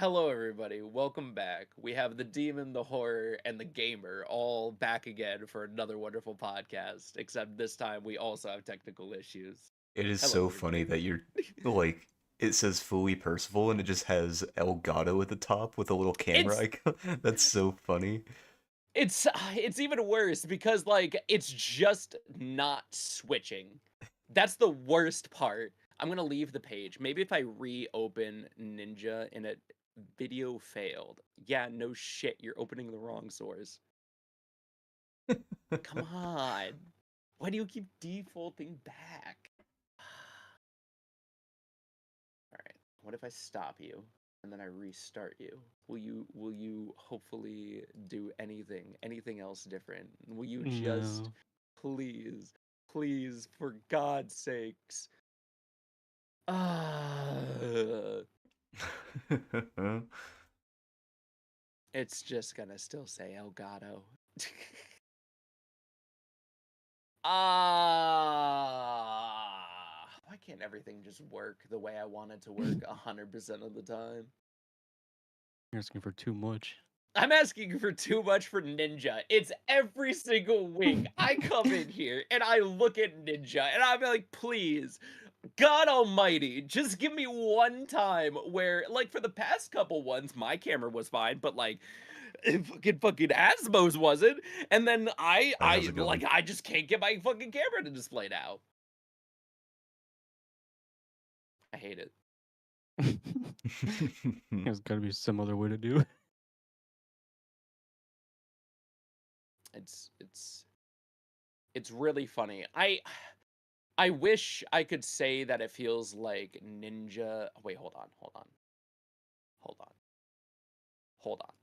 Hello, everybody. Welcome back. We have the demon, the horror, and the gamer all back again for another wonderful podcast, except this time we also have technical issues. It is Hello, so funny everybody. that you're like it says fully Percival and it just has Elgato at the top with a little camera It's icon. That's so funny. it's even worse because it's just not switching. That's the worst part. I'm gonna leave the page. Maybe if I reopen Ninja and it video failed. Yeah, no shit, you're opening the wrong source. Come on. Why do you keep defaulting back? Alright, what if I stop you and then I restart you? Will you hopefully do anything else different? Will you just No. please, for God's sakes? Ah, it's just gonna still say Elgato. Why can't everything just work the way I want it to work 100% of the time? You're asking for too much. I'm asking for too much for Ninja. It's every single week. I come in here and I look at Ninja and I'm like, please, God Almighty, just give me one time where, like, for the past couple ones, my camera was fine, but like, fucking Asmos wasn't. And then Hi, how's it going? I just can't get my fucking camera to display now. I hate it. There's gotta be some other way to do it. It's really funny. I wish I could say that it feels like Ninja. Wait, hold on. Hold on.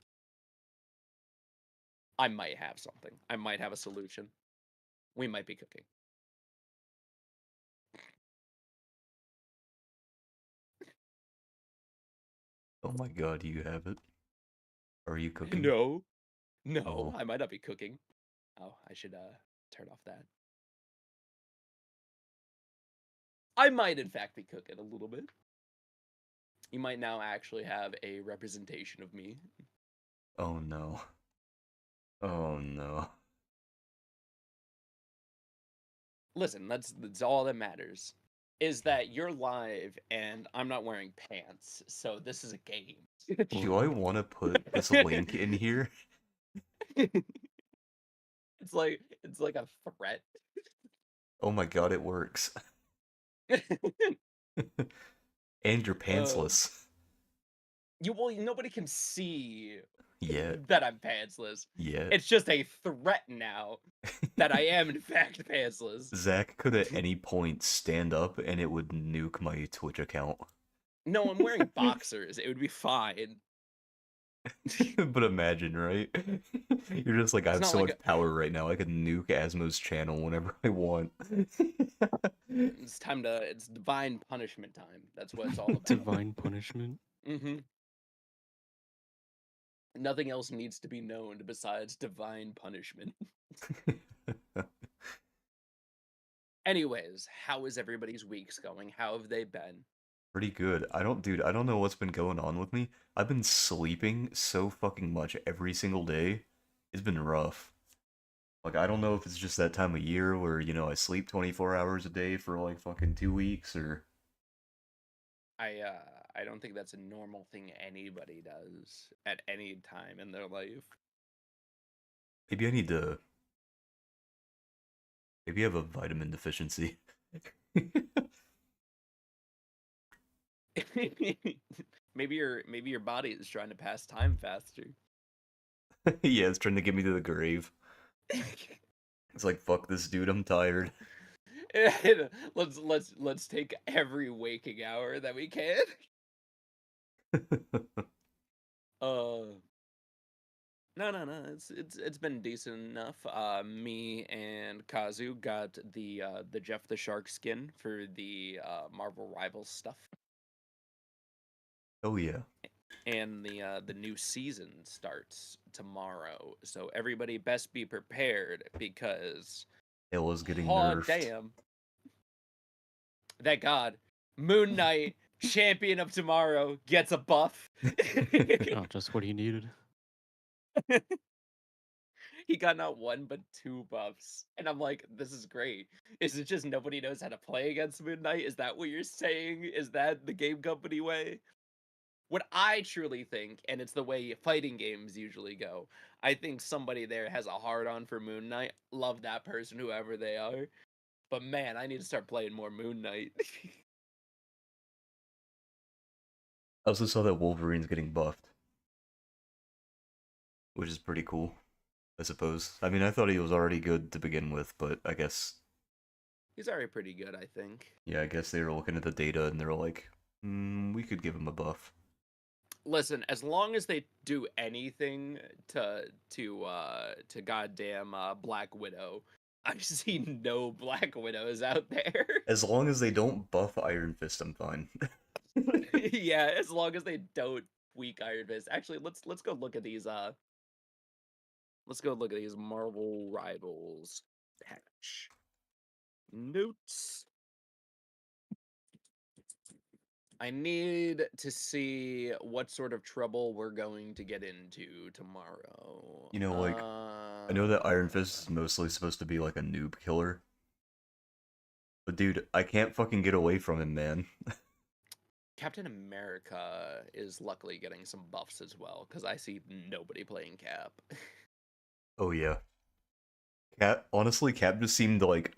I might have something. I might have a solution. We might be cooking. Oh my god, you have it. Are you cooking? No. Oh, I might not be cooking. Oh, I should turn off that. I might in fact be cooking a little bit. You might now actually have a representation of me. oh no. Oh no. Listen, that's all that matters. Is that you're live and I'm not wearing pants, so this is a game. Do I want to put this link in here? It's like a threat. Oh my god, it works. And you're uh, pantsless. Nobody can see Yet. that I'm pantsless. Yet. It's just a threat now that I am in fact pantsless. Zach could at any point stand up and it would nuke my Twitch account. No, I'm wearing boxers. It would be fine. But imagine, right? You're just like, I It's have not so like much power right now, I could nuke Asmo's channel whenever I want. it's divine punishment time. That's what it's all about. Divine punishment. Mm-hmm. Nothing else needs to be known besides divine punishment. Anyways, how is everybody's weeks going? How have they been? Pretty good. Dude, I don't know what's been going on with me. I've been sleeping so fucking much every single day. It's been rough. Like, I don't know if it's just that time of year where, I sleep 24 hours a day for like fucking 2 weeks, or I don't think that's a normal thing anybody does at any time in their life. maybe I need to. Maybe I have a vitamin deficiency. maybe your body is trying to pass time faster. Yeah, it's trying to get me to the grave. It's like, fuck this dude, I'm tired. let's take every waking hour that we can. No. It's been decent enough. Me and Kazu got the Jeff the Shark skin for the Marvel Rivals stuff, Oh yeah. and the new season starts tomorrow. So everybody best be prepared because, Ella's getting oh nerfed. damn, thank God, Moon Knight Champion of tomorrow gets a buff. Oh, just what he needed. He got not one but 2 buffs, and I'm like, "This is great." Is it just nobody knows how to play against Moon Knight? Is that what you're saying? Is that the game company way? What I truly think, and it's the way fighting games usually go, I think somebody there has a hard-on for Moon Knight. Love that person, whoever they are. But man, I need to start playing more Moon Knight. I also saw that Wolverine's getting buffed, which is pretty cool, I suppose. I mean, I thought he was already good to begin with, but I guess, He's already pretty good, I think. yeah, I guess they were looking at the data and they were like, we could give him a buff. Listen, as long as they do anything to goddamn Black Widow, I see no Black Widows out there. As long as they don't buff Iron Fist, I'm fine. Yeah, as long as they don't tweak Iron Fist. Actually, let's go look at these Marvel Rivals patch notes. I need to see what sort of trouble we're going to get into tomorrow. You know, like, I know that Iron Fist is mostly supposed to be like a noob killer. But dude, I can't fucking get away from him, man. Captain America is luckily getting some buffs as well, because I see nobody playing Cap. Oh yeah. Honestly, Cap just seemed like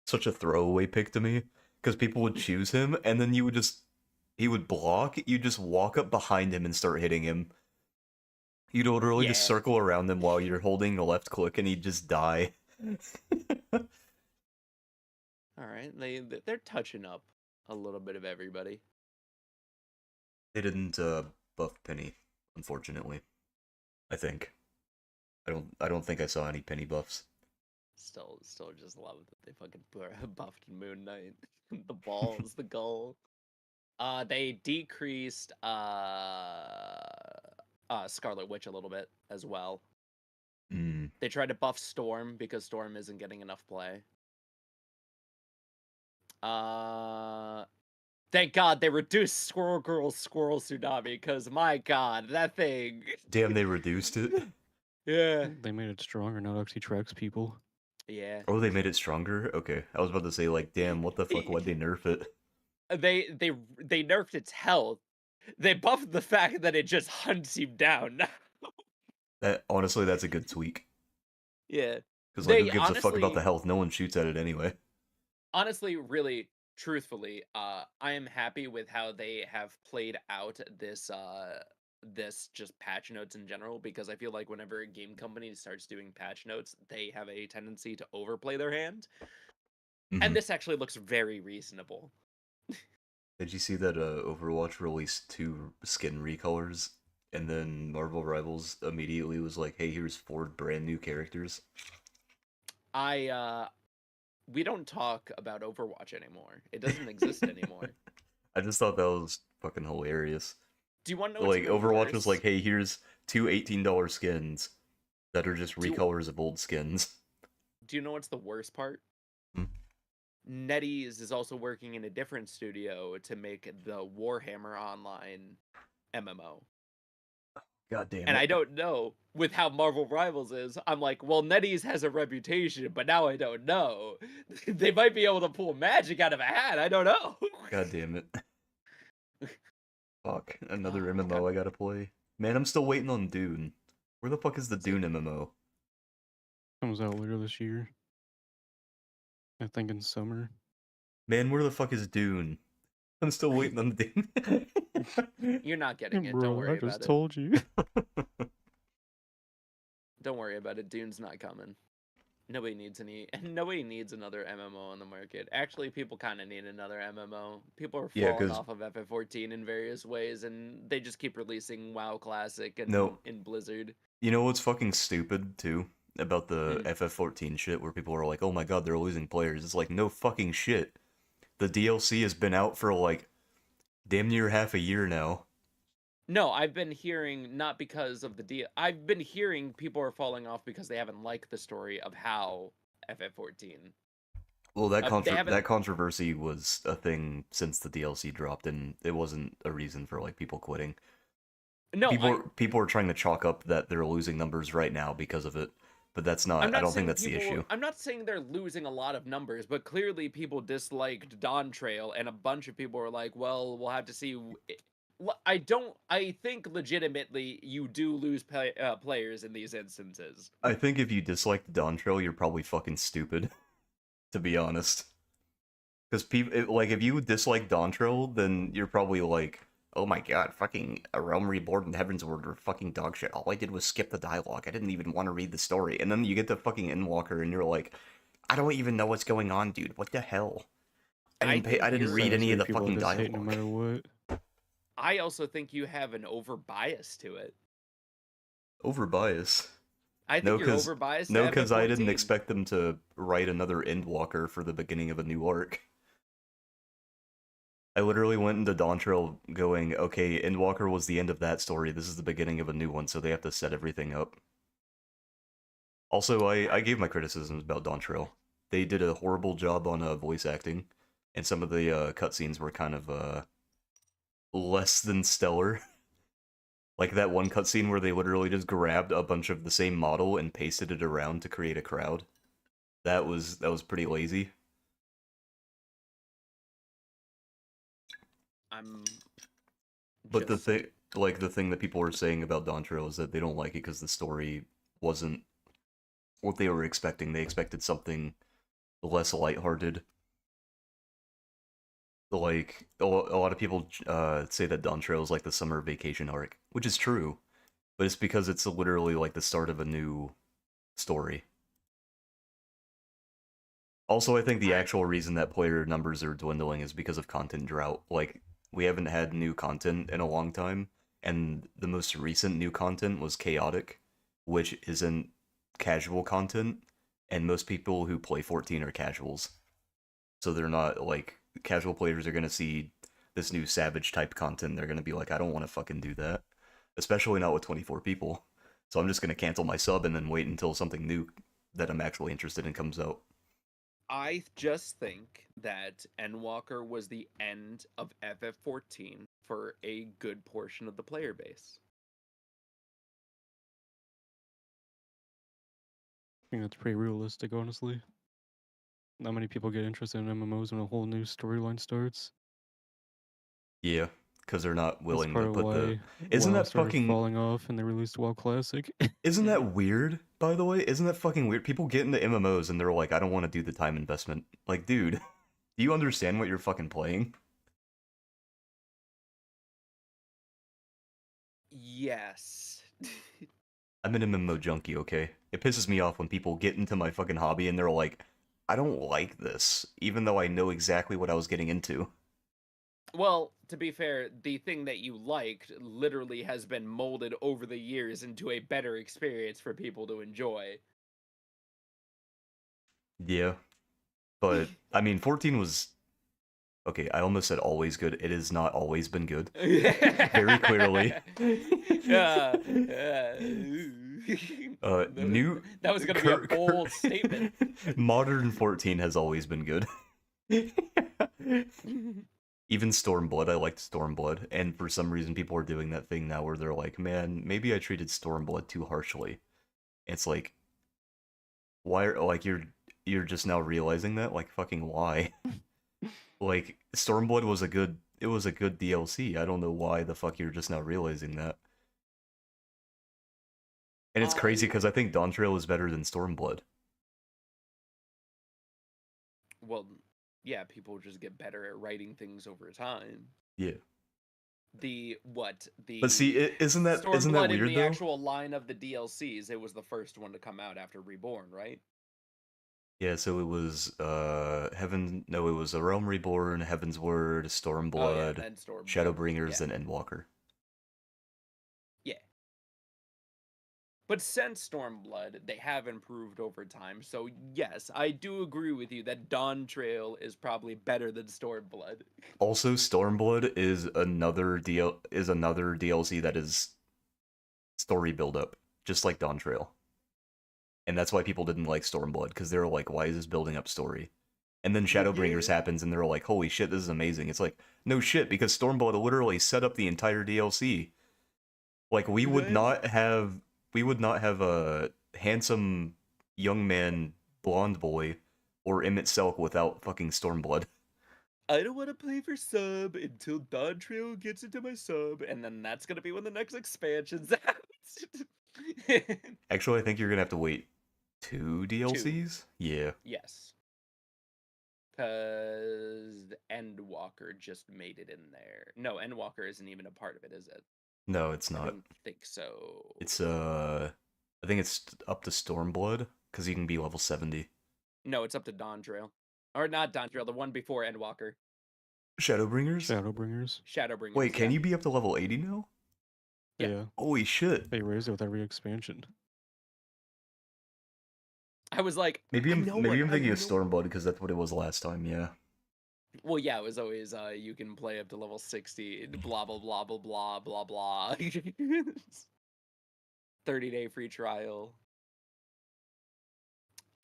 such a throwaway pick to me. Because people would choose him, and then he would block, you just walk up behind him and start hitting him. You'd literally just Yeah. circle around him while you're holding the left click and he'd just die. Alright, they're touching up a little bit of everybody. They didn't buff Penny, unfortunately. I think. I don't think I saw any Penny buffs. Still just love that they fucking buffed Moon Knight. The balls, the goal. They decreased Scarlet Witch a little bit as well. Mm. They tried to buff Storm because Storm isn't getting enough play. Thank God they reduced Squirrel Girl's Squirrel Tsunami, because my God, that thing. Damn, they reduced it? Yeah. They made it stronger, now it actually tracks people. Yeah. Oh, they made it stronger? Okay. I was about to say, like, damn, what the fuck, why'd they nerf it? They nerfed its health. They buffed the fact that it just hunts you down. Honestly, that's a good tweak. Yeah. Because, like, They who gives a fuck about honestly- the health? No one shoots at it anyway. Honestly, really, truthfully, I am happy with how they have played out this just patch notes in general, because I feel like whenever a game company starts doing patch notes, they have a tendency to overplay their hand. Mhm. And this actually looks very reasonable. Did you see that Overwatch released 2 skin recolors, and then Marvel Rivals immediately was like, hey, here's 4 brand new characters? We don't talk about Overwatch anymore. It doesn't exist anymore. I just thought that was fucking hilarious. Do you want to know what's Like, even Overwatch worse? was like, hey, here's 2 $18 skins that are just Do- recolors of old skins. Do you know what's the worst part? Hmm? NetEase is also working in a different studio to make the Warhammer Online MMO. God damn it. And I don't know, with how Marvel Rivals is, I'm like, well, NetEase has a reputation, but now I don't know. They might be able to pull magic out of a hat, I don't know. God damn it. Fuck, another Oh, MMO God. I gotta play. Man, I'm still waiting on Dune. Where the fuck is the Dune MMO? Comes out later this year. I think in summer. Man, where the fuck is Dune? I'm still waiting on Dune. You're not getting it, Bro, don't worry I just about it. told you. Don't worry about it, Dune's not coming. Nobody needs another MMO on the market. Actually, people kind of need another MMO. People are Yeah, falling 'cause- off of FF14 in various ways, and they just keep releasing WoW Classic and No. in Blizzard. You know what's fucking stupid, too? About the Hmm. FF14 shit, where people are like, oh my god, they're losing players. It's like, no fucking shit. The DLC has been out for, like, damn near half a year now. No, I've been hearing not because of the deal. I've been hearing people are falling off because they haven't liked the story of how FF14. Well, They haven't. that controversy was a thing since the DLC dropped, and it wasn't a reason for like people quitting. No, People are trying to chalk up that they're losing numbers right now because of it, but that's not. I don't think that's the issue. I'm not saying they're losing a lot of numbers, but clearly people disliked Dawn Trail, and a bunch of people were like, "Well, we'll have to see." I don't. I think legitimately you do lose players in these instances. I think if you dislike the Dawn Trail, you're probably fucking stupid, to be honest. Because people like if you dislike Dawn Trail, then you're probably like, oh my god, fucking A Realm Reborn and Heaven's Word are fucking dog shit. All I did was skip the dialogue. I didn't even want to read the story. And then you get to fucking Endwalker and you're like, I don't even know what's going on, dude. What the hell? I didn't read any of the fucking dialogue. No matter what. I also think you have an over bias to it. Over bias? I think you're over biased. No, because I didn't expect them to write another Endwalker for the beginning of a new arc. I literally went into Dawn Trail going, okay, Endwalker was the end of that story, this is the beginning of a new one, so they have to set everything up. Also, I gave my criticisms about Dawn Trail. They did a horrible job on voice acting, and some of the cutscenes were kind of less than stellar. Like that one cutscene where they literally just grabbed a bunch of the same model and pasted it around to create a crowd. That was pretty lazy. But the thing that people were saying about Dawn Trail is that they don't like it because the story wasn't what they were expecting. They expected something less lighthearted. Like, a lot of people say that Dawn Trail is like the summer vacation arc, which is true, but it's because it's literally like the start of a new story. Also, I think the actual reason that player numbers are dwindling is because of content drought. Like, we haven't had new content in a long time, and the most recent new content was Chaotic, which isn't casual content, and most people who play 14 are casuals. So they're not, like, casual players are going to see this new Savage type content, they're going to be like, I don't want to fucking do that. Especially not with 24 people. So I'm just going to cancel my sub and then wait until something new that I'm actually interested in comes out. I just think that Endwalker was the end of FF14 for a good portion of the player base. I think that's pretty realistic, honestly. Not many people get interested in MMOs when a whole new storyline starts. Yeah, because they're not willing to put the... Isn't that fucking... falling off and they released WoW Classic? Isn't that weird, by the way? Isn't that fucking weird? People get into MMOs and they're like, I don't want to do the time investment. Like, dude, do you understand what you're fucking playing? Yes. I'm an MMO junkie, okay? It pisses me off when people get into my fucking hobby and they're like, I don't like this, even though I know exactly what I was getting into. Well, to be fair, the thing that you liked literally has been molded over the years into a better experience for people to enjoy. Yeah. But, I mean, 14 was... Okay, I almost said always good. It has not always been good. Very clearly. That was gonna be a bold statement. Modern 14 has always been good. Even Stormblood, I liked Stormblood, and for some reason people are doing that thing now where they're like, man, maybe I treated Stormblood too harshly. It's like, why are, like, you're just now realizing that? Like, fucking why? Like, Stormblood was a good DLC. I don't know why the fuck you're just now realizing that. And it's crazy because I think Dawn Trail is better than Stormblood. Well, yeah, people just get better at writing things over time. Yeah. But see, isn't that weird in the though? actual line of the DLCs, it was the first one to come out after Reborn, right? Yeah, so it was it was A Realm Reborn, Heaven's Word, Stormblood, Shadowbringers, then Endwalker. Yeah. But since Stormblood, they have improved over time. So yes, I do agree with you that Dawn Trail is probably better than Stormblood. Also, Stormblood is another DLC that is story build-up, just like Dawn Trail. And that's why people didn't like Stormblood, because they were like, why is this building up story? And then Shadowbringers happens, and they're like, "Holy shit, this is amazing!" It's like, no shit, because Stormblood literally set up the entire DLC. Like, we would not have a handsome young man, blonde boy, or Emmett Selk without fucking Stormblood. I don't want to play for sub until Dawn Trail gets into my sub, and then that's gonna be when the next expansion's out. Actually, I think you're gonna have to wait 2 DLCs? Yeah. Yes. Because Endwalker just made it in there. No, Endwalker isn't even a part of it, is it? No, it's I not. don't think so. It's, I think it's up to Stormblood, because you can be level 70. No, it's up to Dawn Trail. Or not Dawn Trail, the one before Endwalker. Shadowbringers? Shadowbringers. Shadowbringers. Wait, can yeah. you be up to level 80 now? Yeah. Holy shit. They raise it with every expansion. I was like, Maybe I'm thinking of know- Stormblood because that's what it was last time, yeah. Well, yeah, it was always you can play up to level 60, blah blah blah blah blah blah blah. 30-day free trial.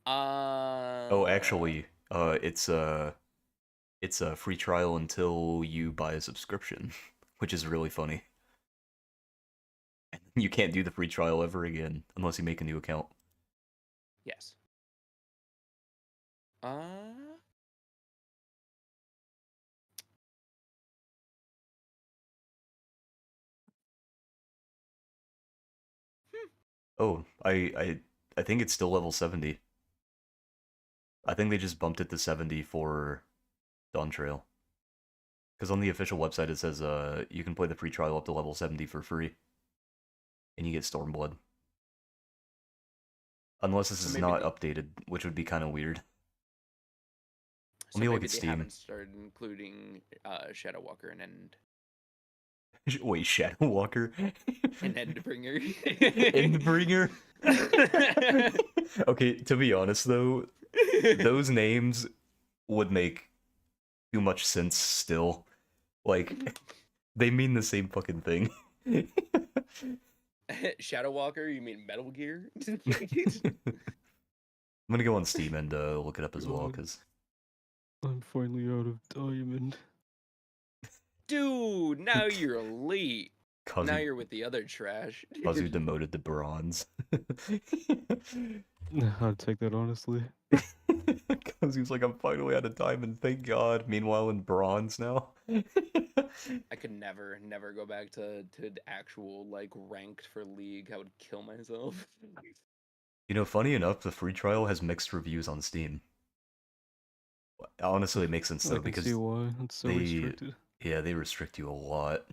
Oh, actually, it's a free trial until you buy a subscription, which is really funny. And you can't do the free trial ever again unless you make a new account. Yes. Oh, I think it's still level 70. I think they just bumped it to 70 for Dawn Trail. Because on the official website it says you can play the free trial up to level 70 for free. And you get Stormblood. Unless this is not updated, which would be kind of weird. So Let me look maybe at they Steam. haven't started including Shadow Walker and Wait, Shadow Walker? and Endbringer. Endbringer? Okay, to be honest though, those names would make too much sense still. Like, they mean the same fucking thing. Shadow Walker, you mean Metal Gear? I'm gonna go on Steam and look it up as well, because... I'm finally out of diamond. Dude, now you're elite. Now Kazu, you're with the other trash. Kazu demoted to bronze. I'd take that honestly. Kazu's like, I'm finally out of diamond, thank god. Meanwhile in bronze now. I could never go back to actual like ranked for League. I would kill myself. You know, funny enough, the free trial has mixed reviews on Steam. Honestly, it makes sense though, I can because see why. It's so restricted. Yeah, they restrict you a lot.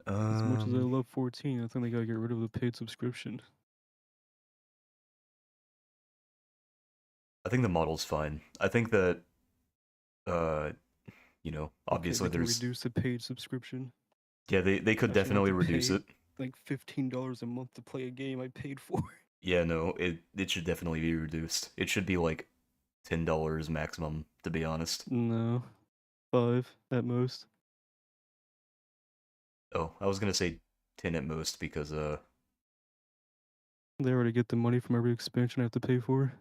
As much as I love 14, I think they gotta get rid of the paid subscription. I think the model's fine. I think that, you know, obviously they can there's... reduce the paid subscription. Yeah, they could definitely reduce it. Like $15 a month to play a game I paid for. Yeah, no, it should definitely be reduced. It should be like $10 maximum, to be honest. No, 5 at most. Oh, I was gonna say 10 at most because They already get the money from every expansion I have to pay for.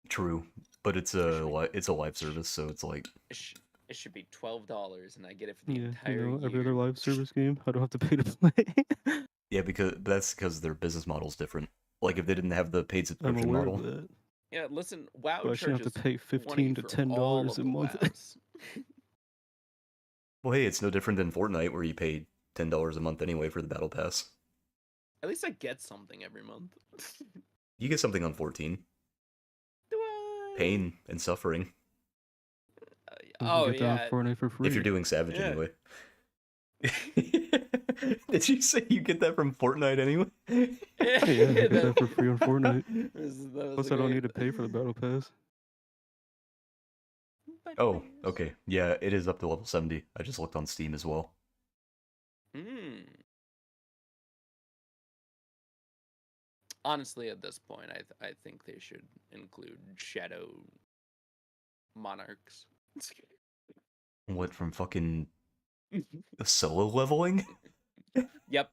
true, but it's a live service, so it's like It should be $12, and I get it for the Yeah, entire you know, year. every other live service game, I don't have to pay to play. yeah, that's because their business model's different. Like if they didn't have the paid I'm subscription aware model. of that. Yeah, listen, WoW But I shouldn't have charges to pay $15 to $20 for all $10 of a the month. WoWs. Well, hey, it's no different than Fortnite where you pay $10 a month anyway for the battle pass. At least I get something every month. You get something on 14. Do I? Pain and suffering. Oh get that on yeah. Fortnite for free. If you're doing Savage Yeah. anyway. Did you say you get that from Fortnite anyway? Yeah, I get that for free on Fortnite. Plus, I don't need to pay for the battle pass. Oh, okay. Yeah, it is up to level 70. I just looked on Steam as well. Honestly, at this point, I think they should include Shadow Monarchs. What, from fucking solo leveling? Yep.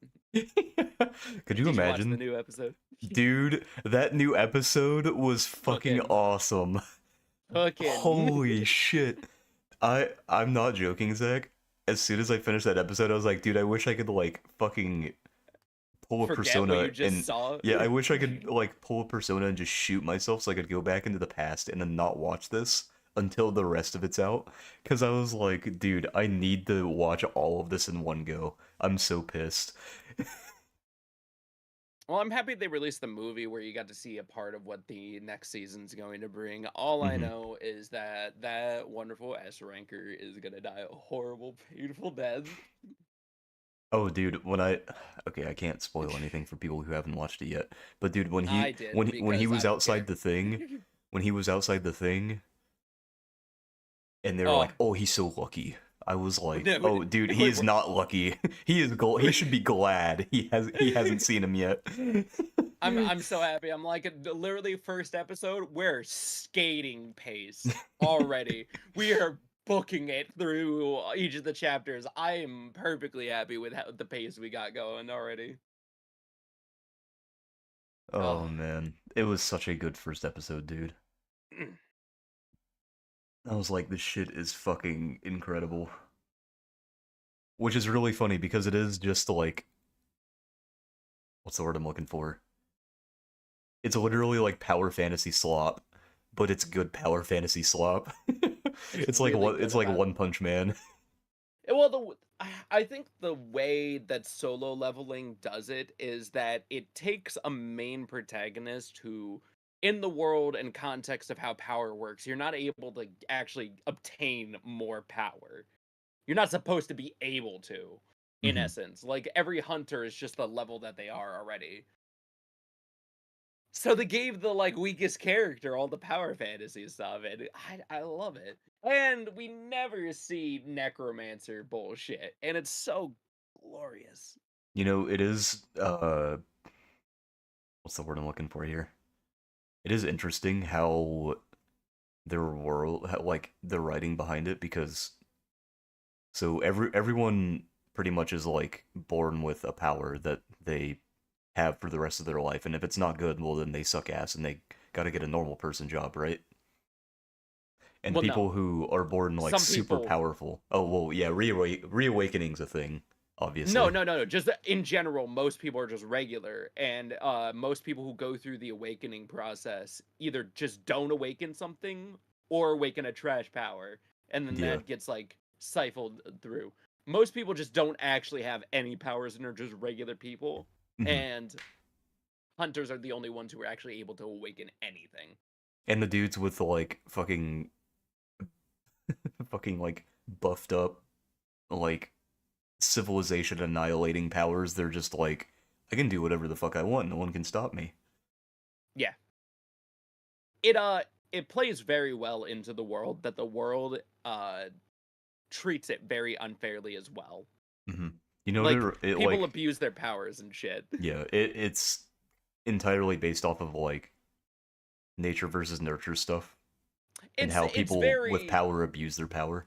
Could you Did you watch the imagine? new episode? Dude, that new episode was fucking Fucking, awesome. fucking. Holy shit. I'm not joking, Zach. As soon as I finished that episode, I was like, dude, I wish I could like fucking pull a Forget what persona you just and saw. yeah, I wish I could like pull a persona and just shoot myself so I could go back into the past and then not watch this until the rest of it's out. Cause I was like, dude, I need to watch all of this in one go. I'm so pissed. Well, I'm happy they released the movie where you got to see a part of what the next season's going to bring. All I hmm know is that that wonderful S ranker is gonna die a horrible, painful death. Oh, dude, when I okay, I can't spoil anything for people who haven't watched it yet. But dude, when I he did when he because I was don't care. outside the thing, when he was outside the thing, and they were Oh like, "Oh, he's so lucky." I was like, no! "Oh, dude, he is not lucky. He is he should be glad he hasn't seen him yet." I'm so happy. I'm like literally first episode. We're skating pace already. We are booking it through each of the chapters. I am perfectly happy with the pace we got going already. Oh Oh. man, it was such a good first episode, dude. I was like, this shit is fucking incredible. Which is really funny because it is just like, what's the word I'm looking for? It's literally like power fantasy slop, but it's good power fantasy slop. It's It's like really one. good It's like about. One Punch Man. Well, I think the way that solo leveling does it is that it takes a main protagonist who, in the world and context of how power works, you're not able to actually obtain more power. You're not supposed to be able to, in hmm essence. Like every hunter is just the level that they are already. So they gave the like weakest character all the power fantasy stuff, and I love it. And we never see necromancer bullshit, and it's so glorious. You know, it is. What's the word I'm looking for here? It is interesting how their world, how, like the writing behind it, because so everyone pretty much is like born with a power that they have for the rest of their life, and if it's not good, well then they suck ass and they gotta get a normal person job, right? And Well, people no, who are born like some super people. powerful. Oh well, yeah, reawakening's a thing, No, obviously. no, no, no. Just in general, most people are just regular, and most people who go through the awakening process either just don't awaken something or awaken a trash power, and then Yeah. that gets like siphoned through. Most people just don't actually have any powers and are just regular people, hmm and hunters are the only ones who are actually able to awaken anything. And the dudes with the like fucking like buffed up like civilization annihilating powers, they're just like, I can do whatever the fuck I want, no one can stop me. Yeah, it plays very well into the world that the world treats it very unfairly as well. hmm You know, Like it people like abuse their powers and shit. yeah, it's entirely based off of like nature versus nurture stuff and how It's people with very power abuse their power.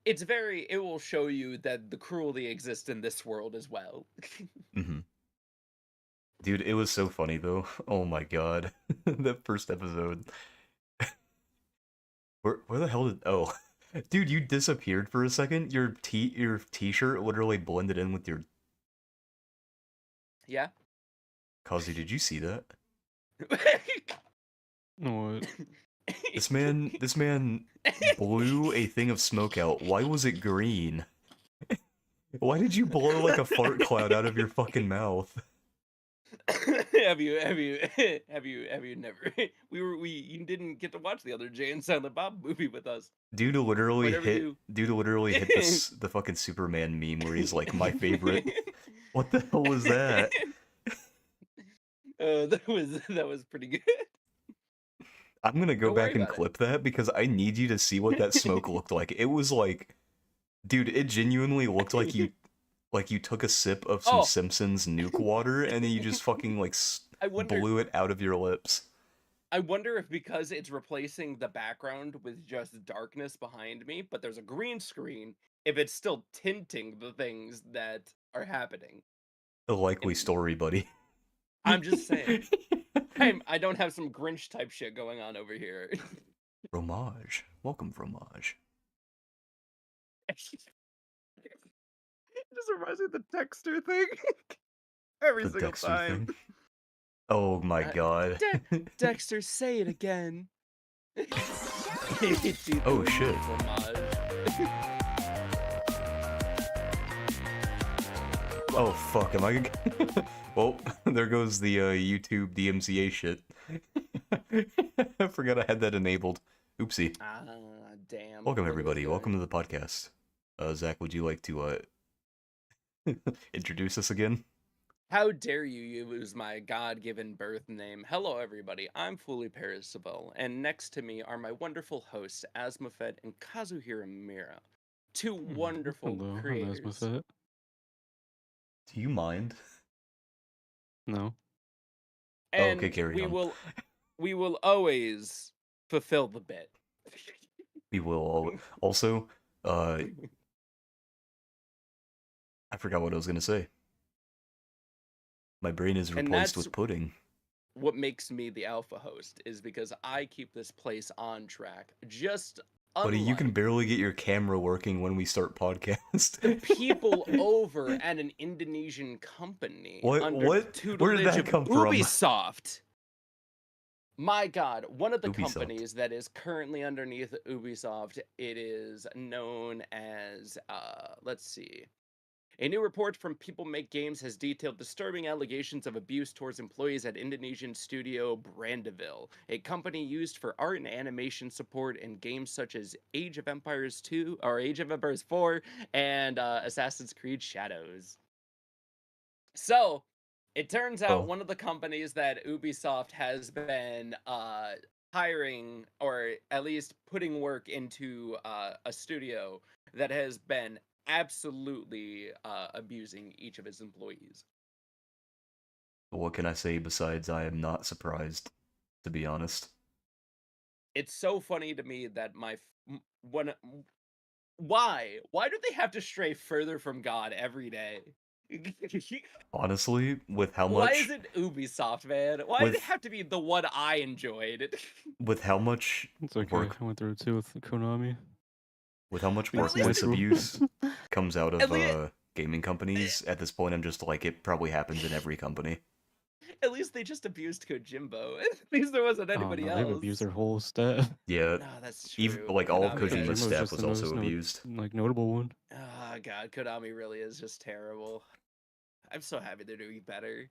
it will show you that the cruelty exists in this world as well. hmm Dude, it was so funny though. Oh my god, that first episode. Where the hell did oh, dude, you disappeared for a second. Your t-shirt literally blended in with your. Yeah. Kazi, did you see that? No, what? This man blew a thing of smoke out. Why was it green? Why did you blow like a fart cloud out of your fucking mouth? Have you never we you didn't get to watch the other Jay and Silent Bob movie with us. Whenever you Dude literally hit the fucking Superman meme where he's like my favorite. What the hell was that? that was pretty good. I'm gonna go Don't worry back and about clip that because I need you to see what that smoke looked like. It was like, dude, it genuinely looked like you took a sip of some Oh, Simpsons nuke water and then you just fucking like I wonder blew it out of your lips. I wonder if because it's replacing the background with just darkness behind me, but there's a green screen, if it's still tinting the things that are happening. A likely And story, buddy. I'm just saying, I don't have some Grinch type shit going on over here. Fromage. Welcome, Fromage. It just reminds me of the Dexter thing every The single Dexter time. thing. Oh my Uh, god. Dexter, say it again. Oh shit. Fromage. Oh fuck, am I well, there goes the YouTube DMCA shit. I forgot I had that enabled. Oopsie. Ah, damn. Welcome Look at this everybody, guy. welcome to the podcast. Zach, would you like to introduce us again? How dare you use my God-given birth name? Hello, everybody. I'm Fully Parisival, and next to me are my wonderful hosts, Asmophet and Kazuhira Mira, two wonderful Hello, I'm creators. Asmophet. Do you mind? No. Oh, okay, And carry on. we will always fulfill the bit. We will also, I forgot what I was gonna say. My brain is And replaced that's with pudding. what makes me the alpha host, is because I keep this place on track. Just Buddy, you can unlike barely get your camera working when we start podcast. the people over at an Indonesian company What? under the What? Where did tutelage that of come from? Ubisoft. My God, one of the Ubisoft. companies that is currently underneath Ubisoft, it is known as, let's see. A new report from People Make Games has detailed disturbing allegations of abuse towards employees at Indonesian studio Brandeville, a company used for art and animation support in games such as Age of Empires 2 or Age of Empires 4 and Assassin's Creed Shadows. So, it turns out Oh. one of the companies that Ubisoft has been hiring, or at least putting work into a studio that has been absolutely abusing each of his employees. What can I say besides I am not surprised, to be honest. It's so funny to me that why do they have to stray further from God every day? Honestly, with how Why is much it Ubisoft, man? Why did it with have to be the one I enjoyed? with how much It's okay. work I went through it too with Konami. with how much But at least workplace Natural. abuse comes out At of least, gaming companies, at this point I'm just like it probably happens in every company. at least they just abused Kojimbo. At least there wasn't Oh anybody no, they've abused else. their whole staff. Yeah, No, that's even true. like all of Konami Kojima's Kojima is. was staff just was the also most abused. notable one. Oh God, Konami really is just terrible. I'm so happy they're doing better.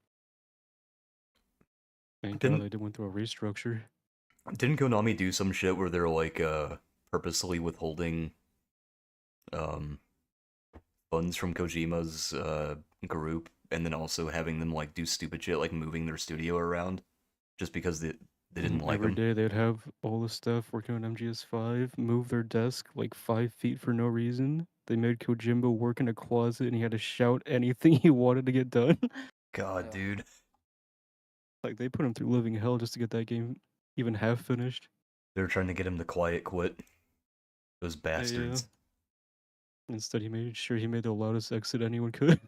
Thank God Didn't they went through a restructure. didn't Konami do some shit where they're like purposely withholding um funds from Kojima's group and then also having them like do stupid shit like moving their studio around just because they didn't like Every him? day they'd have all the staff working on MGS5 move their desk like 5 feet for no reason. They made Kojimbo work in a closet and he had to shout anything he wanted to get done. God, Ugh. dude. Like they put him through living hell just to get that game even half finished. They were trying to get him to quiet quit. Those Yeah. bastards. Instead, he made sure he made the loudest exit anyone could,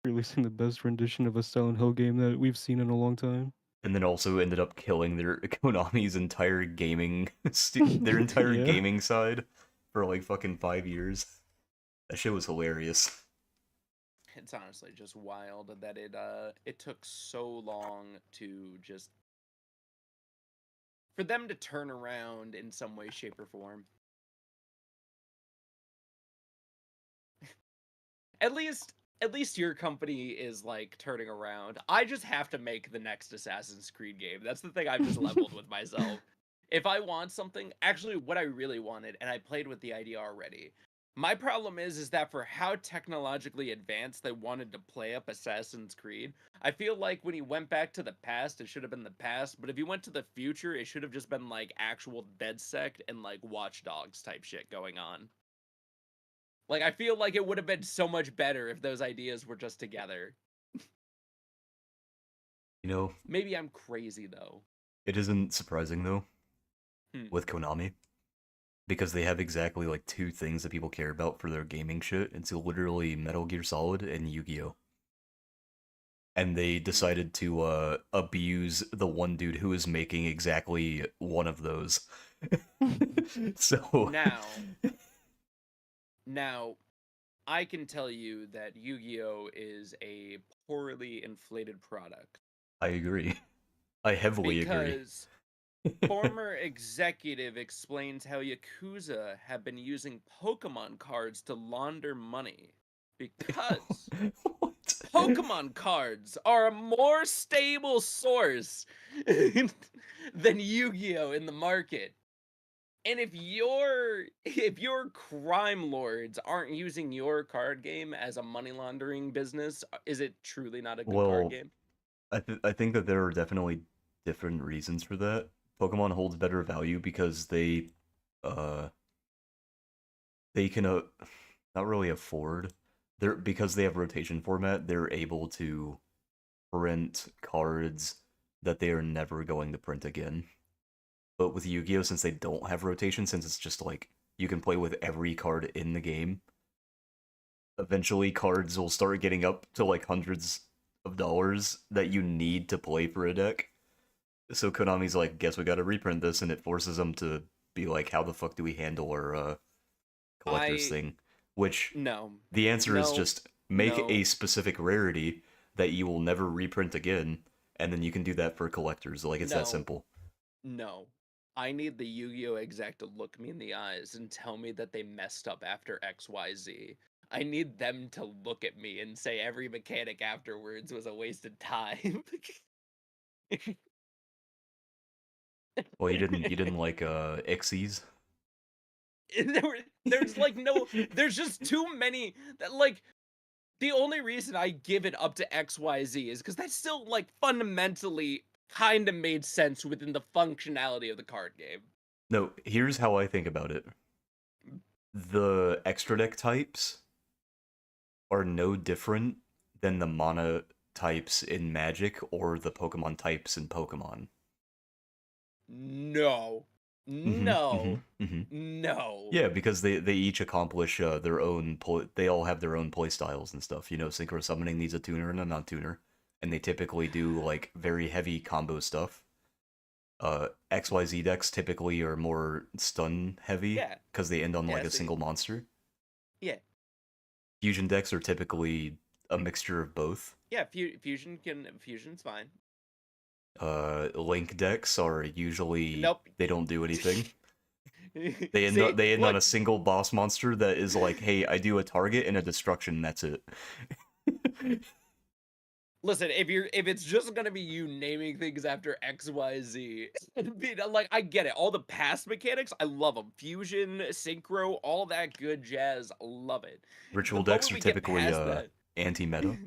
releasing the best rendition of a Silent Hill game that we've seen in a long time. And then also ended up killing their Konami's entire gaming their entire Yeah. gaming side for like fucking 5 years. That shit was hilarious. It's honestly just wild that it took so long to just for them to turn around in some way, shape, or form. At least your company is like turning around. I just have to make the next Assassin's Creed game. That's the thing I've just leveled with myself. If I want something, actually what I really wanted, and I played with the idea already. My problem is that for how technologically advanced they wanted to play up Assassin's Creed, I feel like when he went back to the past, it should have been the past, but if he went to the future, it should have just been like actual DedSec and like Watch Dogs type shit going on. Like, I feel like it would have been so much better if those ideas were just together. You know, Maybe I'm crazy, though. it isn't surprising though Hmm. with Konami because they have exactly like two things that people care about for their gaming shit. It's literally Metal Gear Solid and Yu-Gi-Oh. and they decided to abuse the one dude who was making exactly one of those. So Now, now, I can tell you that Yu-Gi-Oh is a poorly inflated product I agree. I heavily agree. because former executive explains how Yakuza have been using Pokemon cards to launder money because What? Pokemon cards are a more stable source than Yu-Gi-Oh in the market. And if your crime lords aren't using your card game as a money laundering business, is it truly not a good card Well, game? I think that there are definitely different reasons for that. Pokemon holds better value because uh they can not really afford, they're because they have rotation format, they're able to print cards that they are never going to print again. But with Yu-Gi-Oh, since they don't have rotation, since it's just like you can play with every card in the game, eventually cards will start getting up to like hundreds of dollars that you need to play for a deck. So Konami's like, guess we gotta reprint this, and it forces them to be like, how the fuck do we handle our collector's I thing? Which no, the answer is no, just make no, a specific rarity that you will never reprint again, and then you can do that for collectors. Like, it's that no, simple. no. I need the Yu-Gi-Oh exec to look me in the eyes and tell me that they messed up after XYZ. I need them to look at me and say every mechanic afterwards was a wasted time. Well, you didn't like Ixies? there were, there's like no, there's just too many that like the only reason I give it up to XYZ is because that still like fundamentally kind of made sense within the functionality of the card game. No, here's how I think about it. The extra deck types are no different than the mana types in Magic or the Pokemon types in Pokemon. No. Mm-hmm, mm-hmm, No. mm-hmm. No. Yeah, because they each accomplish their own they all have their own play styles and stuff. You know, synchro summoning needs a tuner and a non-tuner, and they typically do like very heavy combo stuff. XYZ decks typically are more stun heavy Yeah. because they end on like Yeah, a see. single monster. Yeah. Fusion decks are typically a mixture of both. Yeah, fusion's fine. Link decks are usually Nope. they don't do anything. See, They end on look, a single boss monster that is like, hey, I do a target and a destruction, that's it. listen, if it's just gonna be you naming things after XYZ, like I get it. All the past mechanics, I love them. Fusion, synchro, all that good jazz, love it. The Ritual decks moment are we get typically past that, anti-meta.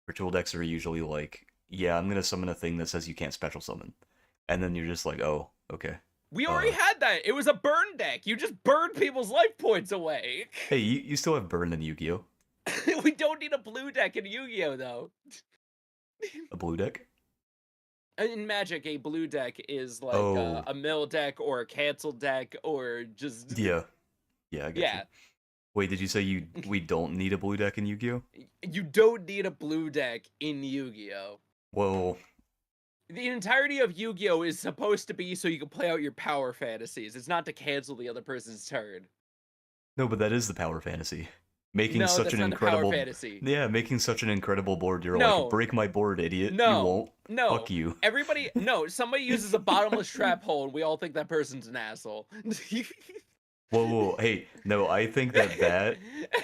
Ritual decks are usually like, yeah, I'm gonna summon a thing that says you can't special summon. And then you're just like, oh, okay. we already had that. It was a burn deck. You just burned people's life points away. Hey, you still have burn in Yu-Gi-Oh! We don't need a blue deck in Yu-Gi-Oh though. A blue deck? In Magic, a blue deck is like Oh, a mill deck or a cancel deck or just yeah. Yeah, I get you. yeah. Wait, did you say we don't need a blue deck in Yu-Gi-Oh? You don't need a blue deck in Yu-Gi-Oh. Well, The entirety of Yu-Gi-Oh is supposed to be so you can play out your power fantasies. It's not to cancel the other person's turn. no, but that is the power fantasy. Making No, such that's an not the power incredible, fantasy. yeah, making such an incredible board. You're like, No, break my board, idiot. You no, won't. no. Fuck you. Everybody, no. Somebody uses a bottomless trap hole, and we all think that person's an asshole. Whoa. Hey, no, I think that that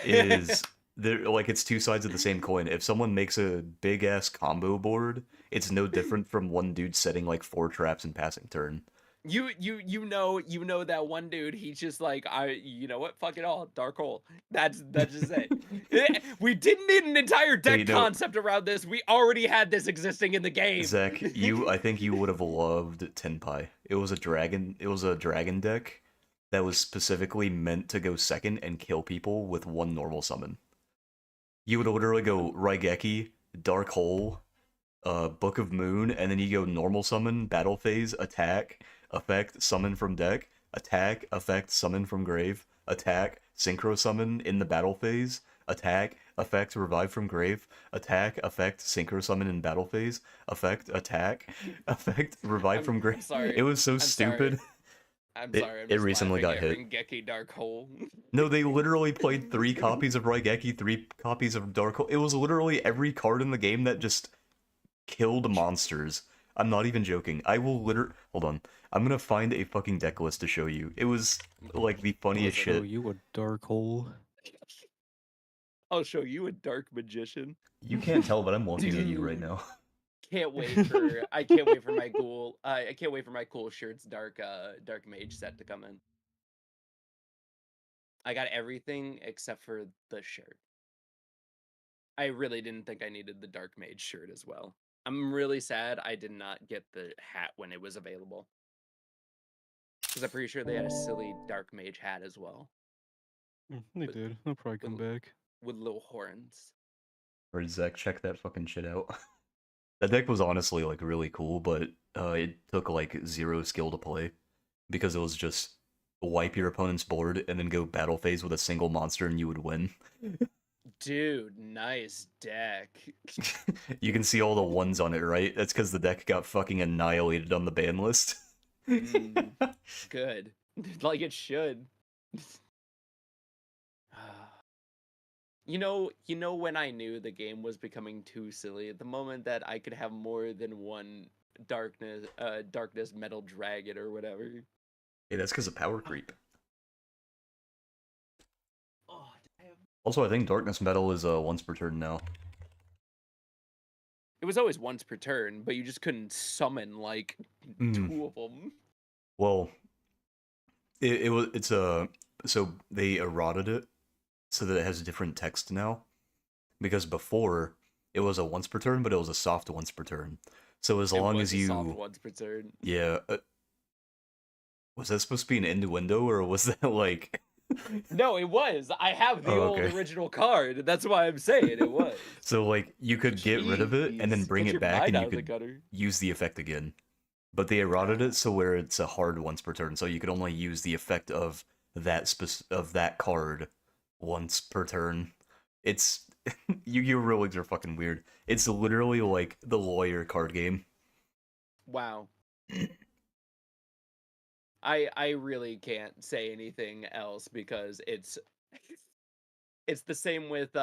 is there. Like, it's two sides of the same coin. If someone makes a big ass combo board, it's no different from one dude setting like 4 traps and passing turn. You know that one dude, he's just like, you know what, fuck it all, dark hole. That's just it. We didn't need an entire Hey, deck no, concept around this. We already had this existing in the game. Zach, I think you would have loved Tenpai. It was a dragon deck that was specifically meant to go second and kill people with one normal summon. You would literally go Raigeki, Dark Hole, Book of Moon, and then you go normal summon, battle phase, attack, effect, summon from deck, attack, effect, summon from grave, attack, synchro summon in the battle phase, attack, effect, revive from grave, attack, effect, synchro summon in battle phase, effect, attack, effect, revive from grave. I'm sorry. It was so I'm sorry. stupid. I'm It sorry. I'm it just recently laughing got at hit. Ringeki Dark Hole. No, they literally played 3 copies of Raigeki, 3 copies of Dark Hole. It was literally every card in the game that just killed monsters. I'm not even joking. I will hold on. I'm gonna find a fucking deck list to show you. It was like the funniest Listen. Show shit. you a dark hole. I'll show you a dark magician. You can't tell, but I'm looking at you right Dude. now. I can't wait for my ghoul. I can't wait for my cool shirts dark mage set to come in. I got everything except for the shirt. I really didn't think I needed the dark mage shirt as well. I'm really sad I did not get the hat when it was available. Because I'm pretty sure they had a silly dark mage hat as well. They With, did. They'll probably come back. with little horns. Or Zach, check that fucking shit out. That deck was honestly like really cool, but it took like 0 skill to play because it was just wipe your opponent's board and then go battle phase with a single monster and you would win. Dude, nice deck. You can see all the ones on it, right? That's because the deck got fucking annihilated on the ban list. Good. Like it should. You know when I knew the game was becoming too silly, the moment that I could have more than one darkness metal dragon or whatever. Hey, that's because of power creep. Oh, damn. Also, I think darkness metal is once per turn now. It was always once per turn, but you just couldn't summon like 2 of them. Well, it's a so they eroded it so that it has different text now, because before it was a once per turn, but it was a soft once per turn. So as long as you soft once per turn. Yeah, was that supposed to be an innuendo or was that like? No, it was. I have the old original card. That's why I'm saying it was. So like you could get rid of it and then bring it back and you could gutter. use the effect again. But they eroded it so where it's a hard once per turn, so you could only use the effect of that card once per turn. It's Yu-Gi-Oh! Relics are fucking weird. It's literally like the lawyer card game. Wow. I really can't say anything else because it's the same with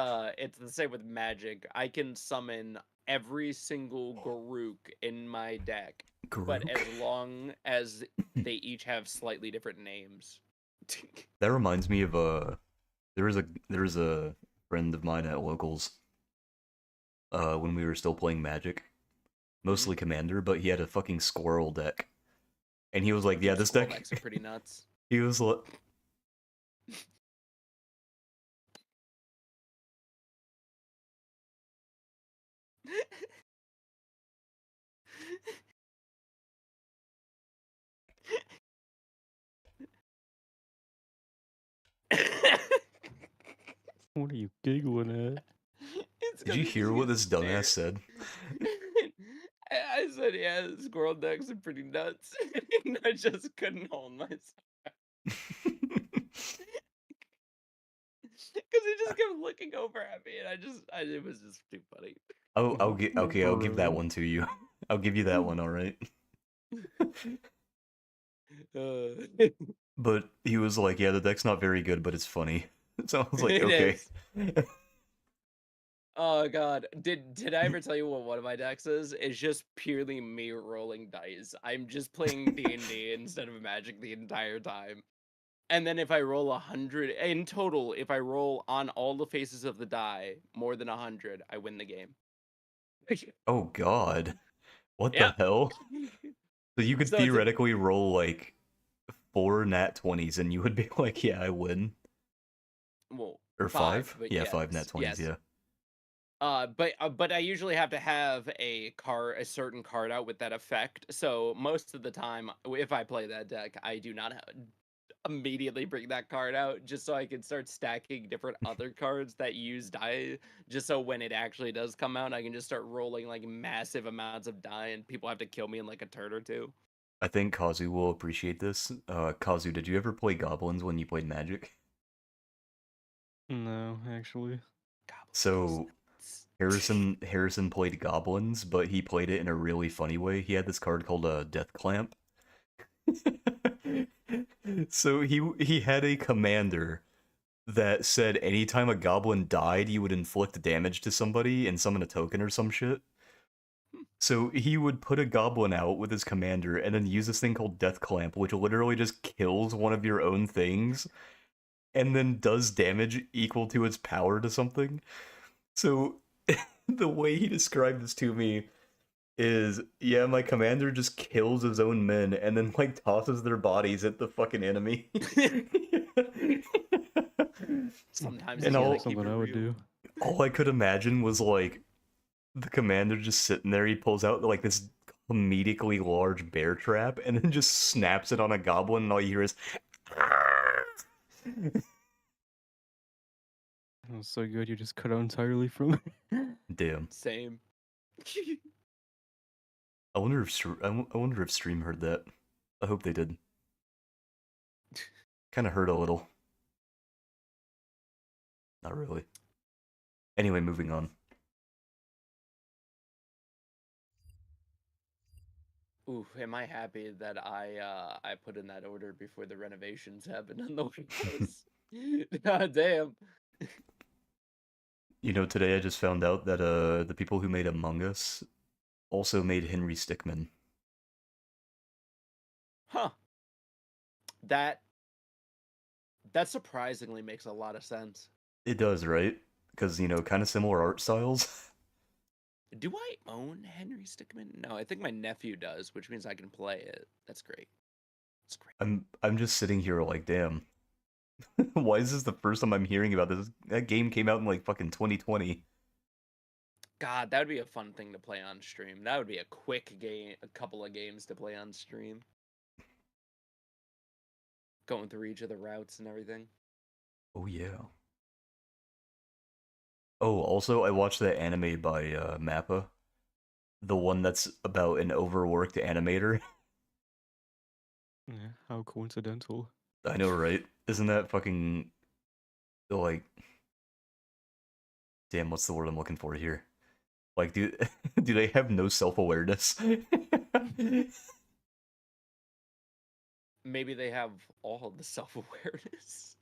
Magic. I can summon every single Garuk in my deck, but as long as they each have slightly different names. That reminds me of there was a friend of mine at locals when we were still playing Magic, mostly Commander, but he had a fucking squirrel deck. And he was like, "Yeah, this deck decks are pretty nuts." He was like, What are you giggling at? Did you hear what this dumbass said? I said, yeah, squirrel decks are pretty nuts. And I just couldn't hold myself. Because he just kept looking over at me, and it was just too funny. Oh, I'll give that one to you. I'll give you that one, alright? But he was like, yeah, the deck's not very good, but it's funny. So I was like, okay. Oh god, did I ever tell you what one of my decks is? It's just purely me rolling dice. I'm just playing D&D instead of Magic the entire time. And then if I roll 100 in total, if I roll on all the faces of the die more than 100, I win the game. Oh god. What the hell? So you could theoretically roll like 4 nat 20s and you would be like, yeah, I win. Well, or 5? Yeah, yes. 5 nat 20s, yes. yeah. But I usually have to have a certain card out with that effect. So most of the time, if I play that deck, I do not immediately bring that card out just so I can start stacking different other cards that use die. Just so when it actually does come out, I can just start rolling like massive amounts of die, and people have to kill me in like a turn or two. I think Kazu will appreciate this. Kazu, did you ever play goblins when you played Magic? No, actually. So Harrison played goblins, but he played it in a really funny way. He had this card called a Death Clamp. So he had a commander that said anytime a goblin died, you would inflict damage to somebody and summon a token or some shit. So he would put a goblin out with his commander and then use this thing called Death Clamp, which literally just kills one of your own things and then does damage equal to its power to something. So the way he described this to me is, yeah, my commander just kills his own men and then like tosses their bodies at the fucking enemy. Sometimes And you all- gotta keep Something it I would real. do. All I could imagine was like the commander just sitting there, he pulls out like this comedically large bear trap and then just snaps it on a goblin and all you hear is It was so good, you just cut out entirely from it. damn. Same. I wonder if Stream heard that. I hope they did. Kind of hurt a little. Not really. Anyway, moving on. Ooh, am I happy that I put in that order before the renovations happened on the windows? God damn. You know, today I just found out that the people who made Among Us also made Henry Stickmin. Huh. That surprisingly makes a lot of sense. It does, right? Because, you know, kind of similar art styles. Do I own Henry Stickmin? No, I think my nephew does, which means I can play it. That's great. That's great. I'm just sitting here like, damn. Why is this the first time I'm hearing about this? That game came out in like fucking 2020. God, that would be a fun thing to play on stream. That would be a quick game, a couple of games to play on stream. Going through each of the routes and everything. Oh yeah. Oh, also I watched that anime by Mappa. The one that's about an overworked animator. Yeah, how coincidental. I know, right? Isn't that fucking like damn, what's the word I'm looking for here? Like, do do they have no self-awareness? Maybe they have all the self-awareness.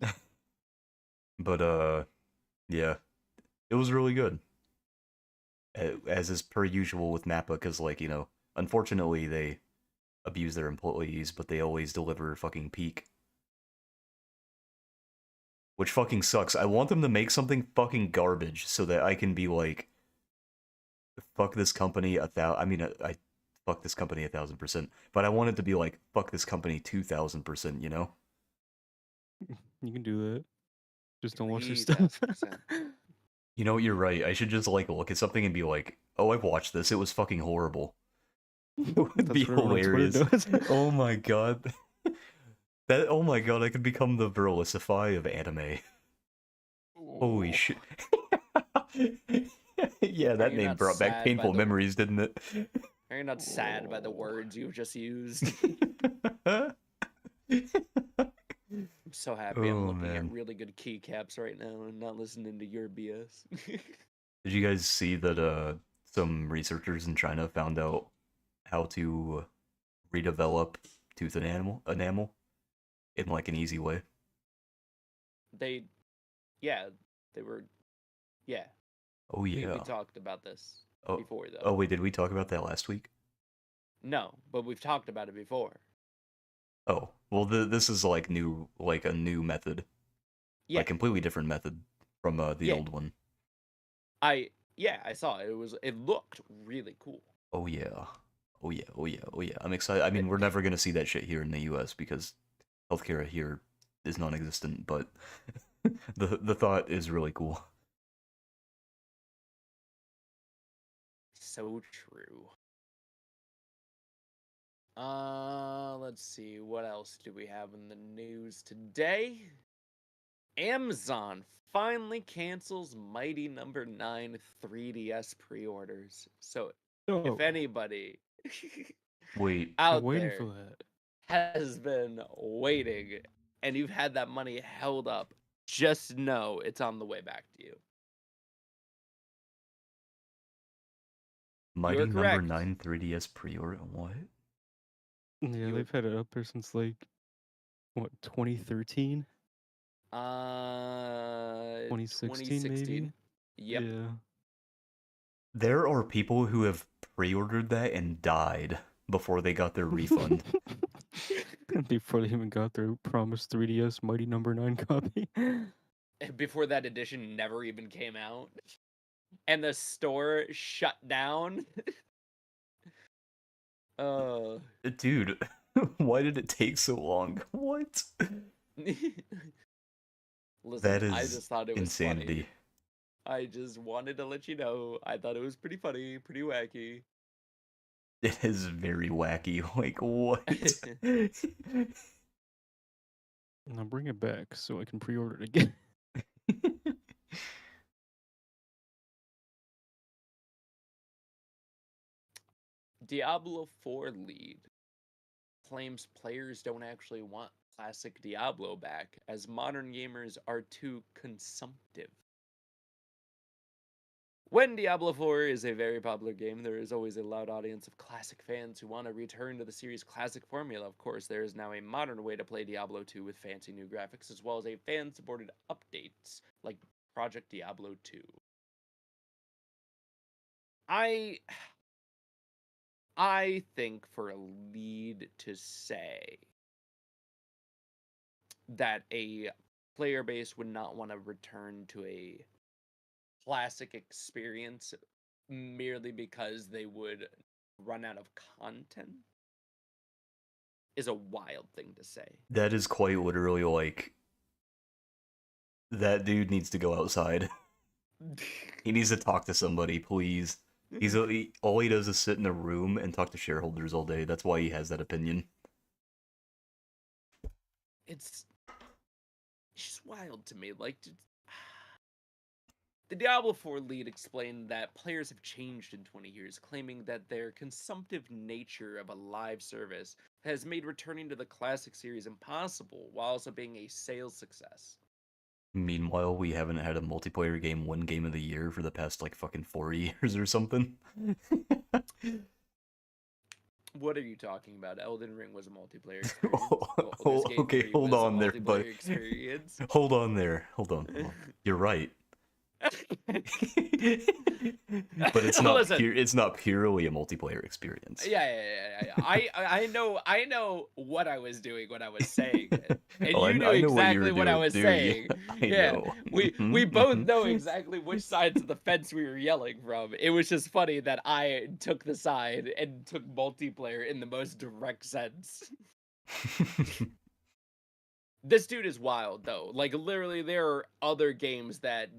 But yeah, it was really good. As is per usual with Mappa, because like, you know, unfortunately they abuse their employees, but they always deliver fucking peak. Which fucking sucks. I want them to make something fucking garbage so that I can be like, fuck this company I fuck this company 1,000%, but I want it to be like, fuck this company 2,000%, you know? You can do that. Just don't watch their 3,000%. stuff. You know, you're right. I should just like look at something and be like, oh, I've watched this. It was fucking horrible. It would That's be what everyone on Twitter hilarious. does. Oh my god. Oh my god, I could become the Verlisify of anime. Holy shit. Yeah, that You're name not brought back sad by painful the- memories, didn't it? Are you not sad by the words you've just used? I'm so happy I'm Oh, looking man. at really good keycaps right now and not listening to your BS. Did you guys see that some researchers in China found out how to redevelop tooth enamel in like an easy way? Yeah, they were, yeah. Oh We yeah. talked about this Oh, before, though. oh wait, did we talk about that last week? No, but we've talked about it before. Oh, well, this is like a new method, Yeah, like completely different method from the Yeah. old one. I saw it. It looked really cool. Oh yeah, oh yeah, oh yeah, oh yeah. I'm excited. I mean, we're never gonna see that shit here in the U.S. because healthcare here is non-existent. But the thought is really cool. So true. Let's see. What else do we have in the news today? Amazon finally cancels Mighty Number 9 3DS pre-orders. So Oh, if anybody Wait, I'm out waiting there for that. has been waiting and you've had that money held up, just know it's on the way back to you. Mighty You're number correct. 9 3DS pre-order. What? Yeah, You're they've had it up there since like what 2013, uh 2016 2016. maybe. Yep. Yeah. There are people who have pre-ordered that and died before they got their refund. Before they even got their promised 3DS Mighty Number 9 copy. Before that edition never even came out. And the store shut down. Uh Dude, why did it take so long? What? Listen, That I is just thought it was funny. insanity. I just wanted to let you know. I thought it was pretty funny, pretty wacky. It is very wacky. Like, what? Now bring it back so I can pre-order it again. Diablo 4 lead claims players don't actually want classic Diablo back, as modern gamers are too consumptive. When Diablo 4 is a very popular game, there is always a loud audience of classic fans who want to return to the series' classic formula. Of course, there is now a modern way to play Diablo 2 with fancy new graphics, as well as a fan-supported updates like Project Diablo 2. I I think for a lead to say that a player base would not want to return to a classic experience merely because they would run out of content is a wild thing to say. That is quite literally like that dude needs to go outside. He needs to talk to somebody, please. All he does is sit in a room and talk to shareholders all day. That's why he has that opinion. It's just wild to me. Like, the Diablo 4 lead explained that players have changed in 20 years, claiming that their consumptive nature of a live service has made returning to the classic series impossible, while also being a sales success. Meanwhile, we haven't had a multiplayer game win Game of the Year for the past like fucking 4 years or something. What are you talking about? Elden Ring was a multiplayer experience. Baldur's Gate Okay, 3 hold was a on there, but multiplayer experience. hold on there. Hold on. You're right. But it's not Listen, it's not purely a multiplayer experience. yeah. I know what I was doing when I was saying it, and Oh, you knew I know what you were exactly what I doing was too. Yeah, saying. I Yeah, know. we both know exactly which sides of the fence we were yelling from. It was just funny that I took the side and took multiplayer in the most direct sense. This dude is wild though. Like literally, there are other games that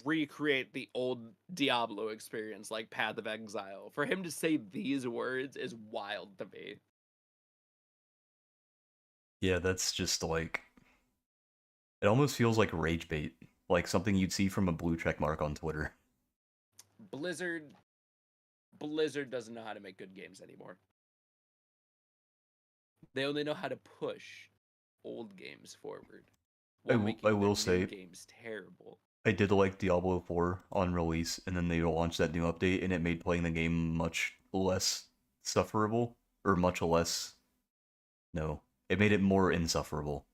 recreate the old Diablo experience, like Path of Exile. For him to say these words is wild to me. Yeah, that's just like it almost feels like rage bait, like something you'd see from a blue check mark on Twitter. Blizzard doesn't know how to make good games anymore. They only know how to push old games forward while I making their will new say games terrible. I did like Diablo 4 on release, and then they launched that new update, and it made playing the game much less sufferable, or much less. No, it made it more insufferable.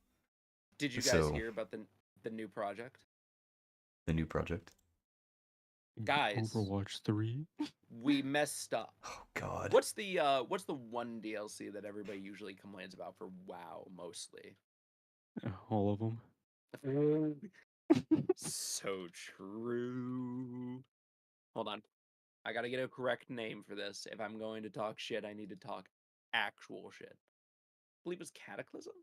Did you guys So, hear about the new project? the new project. Guys, Overwatch 3. we messed up. Oh God. What's the one DLC that everybody usually complains about for WoW mostly? All of them. So true. Hold on. I gotta get a correct name for this. If I'm going to talk shit, I need to talk actual shit. I believe it was Cataclysm?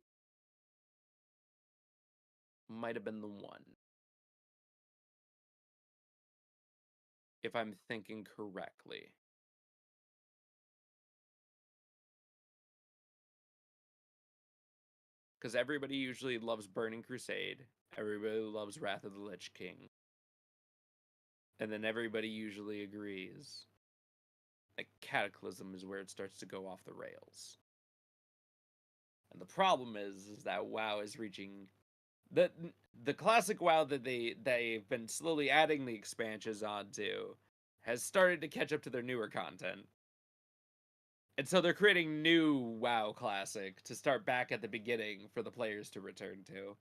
Might have been the one. If I'm thinking correctly. Because everybody usually loves Burning Crusade. Everybody loves Wrath of the Lich King. And then everybody usually agrees that Cataclysm is where it starts to go off the rails. And the problem is that WoW is reaching the classic WoW that they've been slowly adding the expansions onto has started to catch up to their newer content. And so they're creating new WoW Classic to start back at the beginning for the players to return to.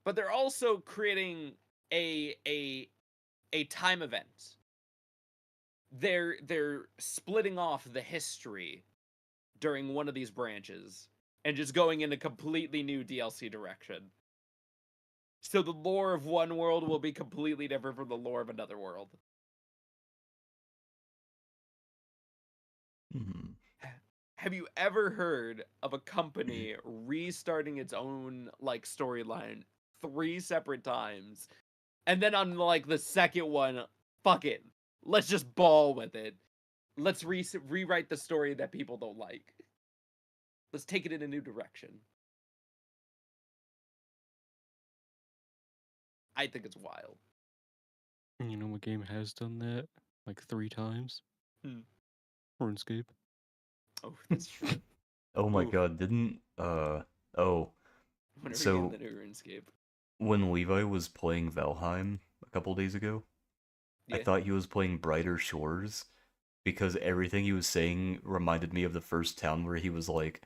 But they're also creating a time event. They're splitting off the history during one of these branches and just going in a completely new DLC direction. So the lore of one world will be completely different from the lore of another world. Hmm. Have you ever heard of a company restarting its own like storyline 3 separate times, and then on like the second one, fuck it, let's just ball with it. Let's rewrite the story that people don't like. Let's take it in a new direction. I think it's wild. You know what game has done that like 3 times? Hmm. RuneScape. Oh, that's true. Oh my Oof. god, didn't oh, When are we getting so the new RuneScape? when Levi was playing Valheim a couple days ago, I Yeah. thought he was playing Brighter Shores because everything he was saying reminded me of the first town where he was like,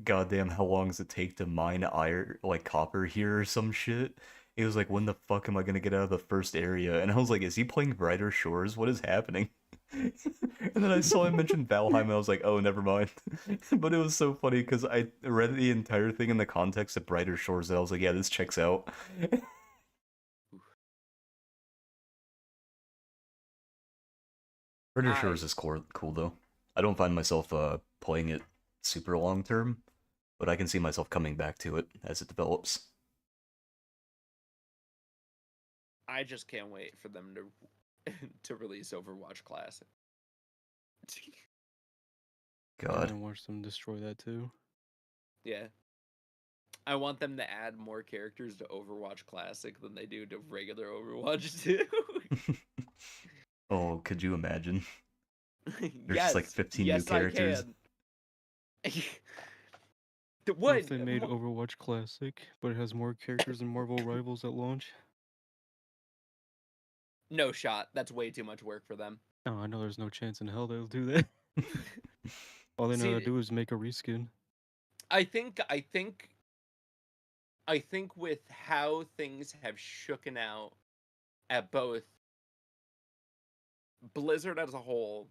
"Goddamn, how long does it take to mine iron, like copper here or some shit?" He was like, "When the fuck am I gonna get out of the first area?" And I was like, "Is he playing Brighter Shores? What is happening?" And then I saw him mention Valheim, and I was like, "Oh, never mind." But it was so funny because I read the entire thing in the context of Brighter Shores, and I was like, "Yeah, this checks out." Brighter I Shores is cool though. I don't find myself playing it super long term, but I can see myself coming back to it as it develops. I just can't wait for them to to release Overwatch Classic. Yeah, God. I watched them destroy that too. Yeah. I want them to add more characters to Overwatch Classic than they do to regular Overwatch 2. Oh, could you imagine? There's just like Yes, 15 new yes, I characters. can. What What? if they made Overwatch Classic, but it has more characters than Marvel Rivals at launch? No shot. That's way too much work for them. Oh, I know there's no chance in hell they'll do that. All they know how to See, do is make a reskin. I think with how things have shooken out at both Blizzard as a whole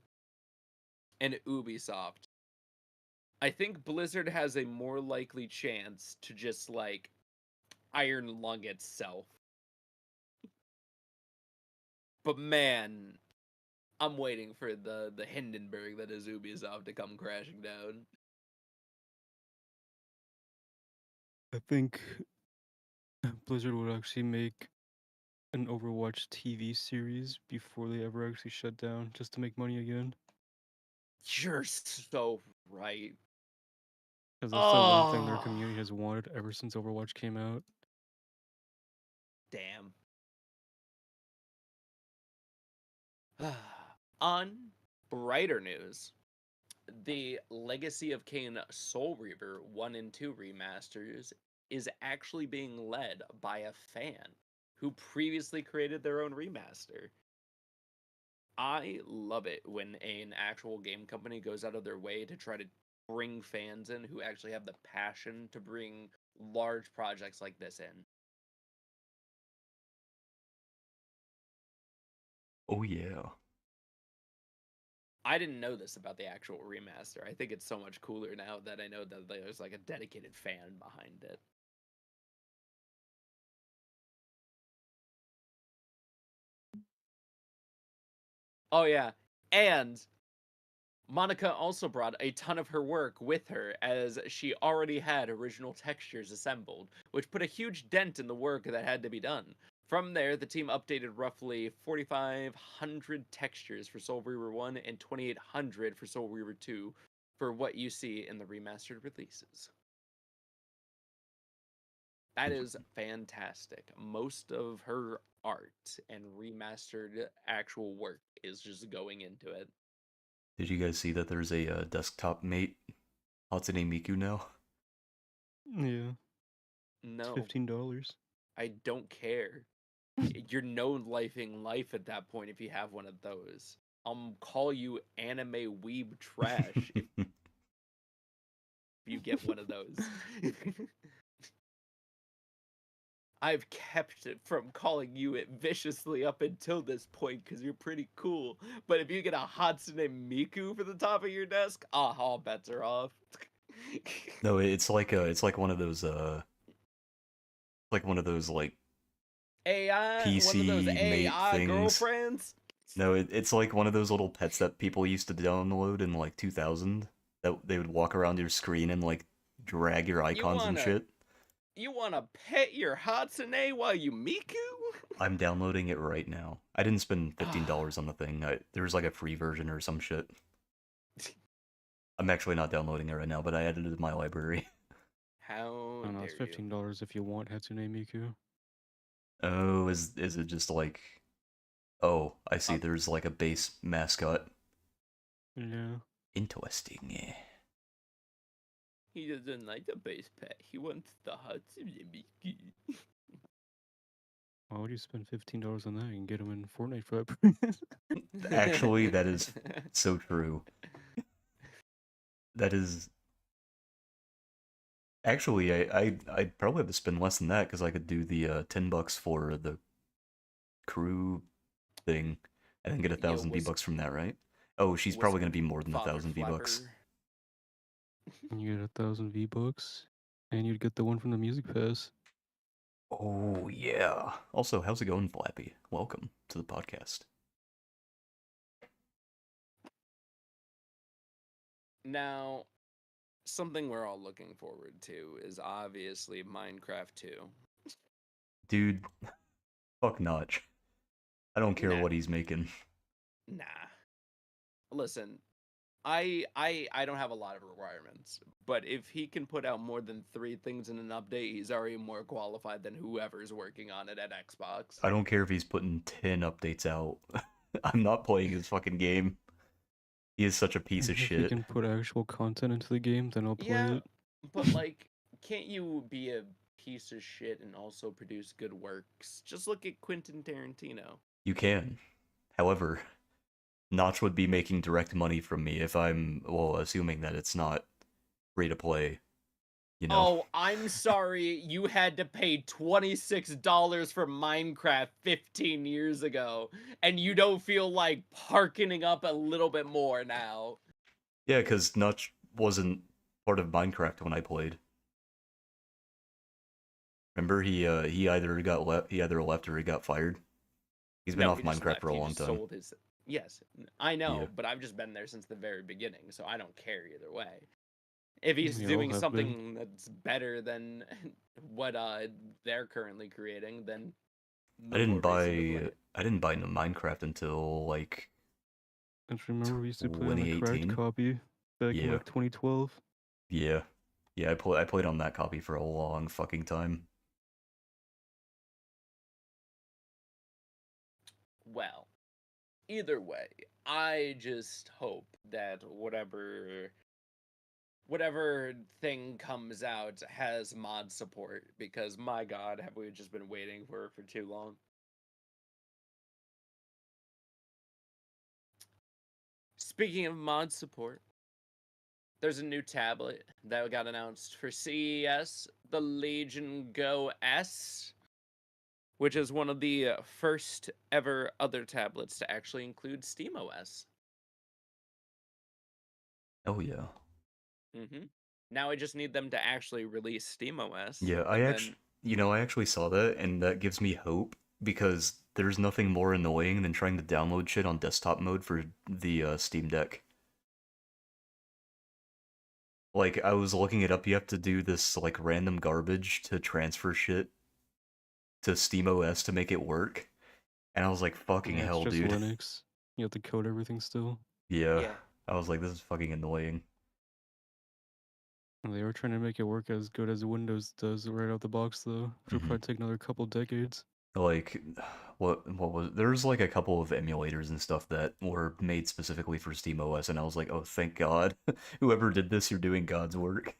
and Ubisoft, I think Blizzard has a more likely chance to just like Iron Lung itself. But man, I'm waiting for the Hindenburg that is Ubisoft to come crashing down. I think Blizzard would actually make an Overwatch TV series before they ever actually shut down, just to make money again. You're so right. Because that's the one thing their Oh, community has wanted ever since Overwatch came out. damn. On brighter news, the Legacy of Kain Soul Reaver 1 and 2 remasters is actually being led by a fan who previously created their own remaster. I love it when an actual game company goes out of their way to try to bring fans in who actually have the passion to bring large projects like this in. Oh yeah. I didn't know this about the actual remaster. I think it's so much cooler now that I know that there's like a dedicated fan behind it. Oh yeah. And Monica also brought a ton of her work with her as she already had original textures assembled, which put a huge dent in the work that had to be done. From there, the team updated roughly 4,500 textures for Soul Reaver 1 and 2,800 for Soul Reaver 2 for what you see in the remastered releases. That is fantastic. Most of her art and remastered actual work is just going into it. Did you guys see that there's a desktop mate Hatsune Miku now? Yeah, it's No, $15. I don't care. You're no lifing life at that point if you have one of those. I'll call you anime weeb trash if you get one of those. I've kept it from calling you it viciously up until this point because you're pretty cool. But if you get a Hatsune Miku for the top of your desk, all bets are off. No, it's like one of those like one of those like AI, one of those PC mate AI things. girlfriends. No, it's like one of those little pets that people used to download in like 2000 that they would walk around your screen and like drag your You icons and wanna shit. you wanna pet your Hatsune while you Miku? I'm downloading it right now. I didn't spend $15 Ah, on the thing. There's like a free version or some shit. I'm actually not downloading it right now, but I added it to my library. how Oh no, it's dare you? $15 if you want Hatsune Miku. Oh, is it just like oh, I see. Uh, There's like a base mascot. Yeah. Interesting. he doesn't like the base pet. He wants the Hatsune Miku. Why would you spend $15 on that? You can get them in Fortnite for that price. Actually, that is so true. That is actually I'd probably have to spend less than that because I could do the $10 for the crew thing and then get a Yo, thousand V-Bucks from that, right? Oh, she's what's probably gonna good, be more than a Father thousand V-Bucks. Flapper? And you get 1,000 V-Bucks, and you'd get the one from the Music Pass. Oh yeah. Also, how's it going, Flappy? Welcome to the podcast. Now, something we're all looking forward to is obviously Minecraft 2. Dude, fuck Notch. I don't care Nah, what he's making. nah. Listen, I don't have a lot of requirements, but if he can put out more than 3 things in an update, he's already more qualified than whoever's working on it at Xbox. I don't care if he's putting 10 updates out. I'm not playing his fucking game. He is such a piece of If you shit. can put actual content into the game, then I'll play Yeah, it. but like, can't you be a piece of shit and also produce good works? Just look at Quentin Tarantino. You can. However, Notch would be making direct money from me if I'm, well, assuming that it's not free to play, you know? Oh, I'm sorry you had to pay $26 for Minecraft 15 years ago, and you don't feel like parking up a little bit more now. Yeah, because Notch wasn't part of Minecraft when I played. Remember, he either left or he got fired. He's been No, off he just Minecraft left. for a He long just time. sold his. Yes, I Yeah. know, but I've just been there since the very beginning, so I don't care either way. If he's We all doing have been. something that's better than what they're currently creating, then I no didn't more reason to play buy it. I didn't buy no Minecraft until like Don't you remember we used to play on the cracked 2018. copy back in Yeah. like 2012? Yeah. Yeah, I played on that copy for a long fucking time. Well, either way, I just hope that whatever thing comes out has mod support because my god, have we just been waiting for too long. Speaking of mod support, there's a new tablet that got announced for CES, the Legion Go S, which is one of the first ever other tablets to actually include SteamOS. Oh yeah. Mm-hmm. Now I just need them to actually release SteamOS, Yeah, and then I actually saw that and that gives me hope because there's nothing more annoying than trying to download shit on desktop mode for the Steam Deck. Like I was looking it up, you have to do this like random garbage to transfer shit to SteamOS to make it work. And I was like, fucking Yeah, it's hell, just dude. Linux. You have to code everything still. Yeah. yeah, I was like, this is fucking annoying. And they were trying to make it work as good as Windows does right out the box, though, which will hmm probably take another couple decades. Like, what was there's like a couple of emulators and stuff that were made specifically for SteamOS, and I was like, oh, thank God, whoever did this, you're doing God's work.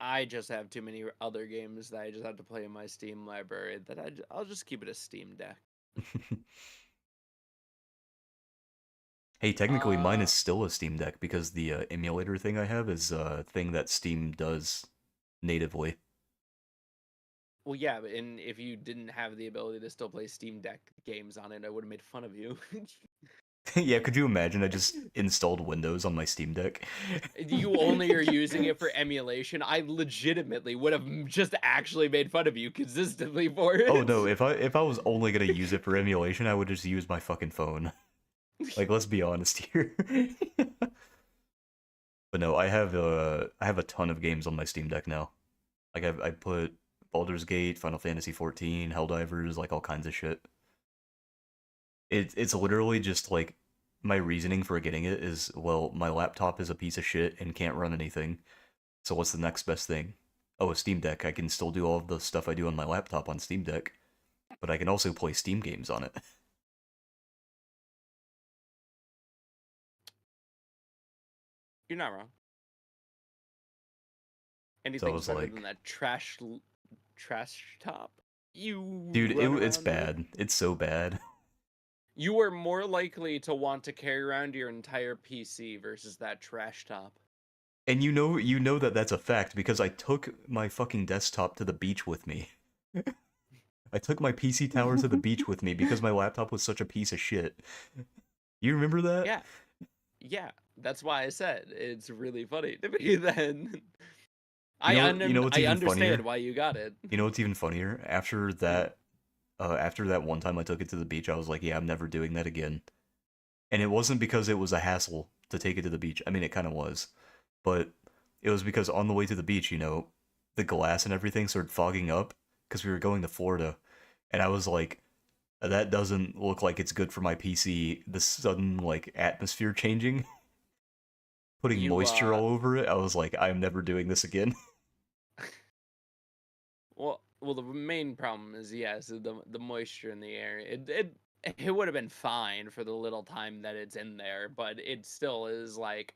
I just have too many other games that I just have to play in my Steam library that I'll just keep it a Steam Deck. Hey, technically mine Uh, is still a Steam Deck because the emulator thing I have is a thing that Steam does natively. well, yeah, and if you didn't have the ability to still play Steam Deck games on it, I would have made fun of you. Yeah, could you imagine I just installed Windows on my Steam Deck? You only are using it for emulation. I legitimately would have just actually made fun of you consistently for Oh it. no, if I was only gonna use it for emulation, I would just use my fucking phone. Like, let's be honest here. But no, I have a ton of games on my Steam Deck now. Like I put Baldur's Gate, Final Fantasy 14, Helldivers, like all kinds of shit. It's literally just like my reasoning for getting it is, well, my laptop is a piece of shit and can't run anything. So what's the next best thing? Oh, a Steam Deck. I can still do all of the stuff I do on my laptop on Steam Deck, but I can also play Steam games on it. You're not wrong. So I Anything's was better than like, that trash top you dude, run it's around with. bad. It's so bad. You are more likely to want to carry around your entire PC versus that trash top. And you know that that's a fact because I took my fucking desktop to the beach with me. I took my PC tower to the beach with me because my laptop was such a piece of shit. You remember that? Yeah, yeah. That's why I said it's really funny to me then. You know what's I even understand funnier? why you got it. You know what's even funnier? After that one time I took it to the beach, I was like, yeah, I'm never doing that again. And it wasn't because it was a hassle to take it to the beach. I mean, it kind of was. But it was because on the way to the beach, the glass and everything started fogging up because we were going to Florida. And I was like, that doesn't look like it's good for my PC. The sudden, like, atmosphere changing, putting You moisture all over it. I was like, I'm never doing this again. well, the main problem is yes, the moisture in the air. It would have been fine for the little time that it's in there, but it still is like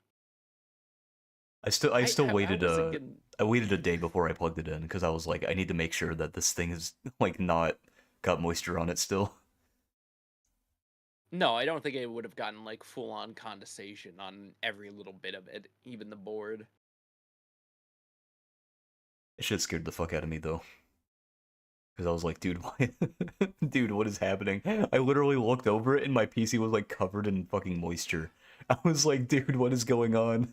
I still how waited is it getting? I waited a day before I plugged it in because I was like, I need to make sure that this thing is like not got moisture on it still. No, I don't think it would have gotten like full on condensation on every little bit of it, even the board. It shit scared the fuck out of me though. Because I was like, dude, why? Dude, what is happening? I literally looked over it and my PC was like covered in fucking moisture. I was like, dude, what is going on?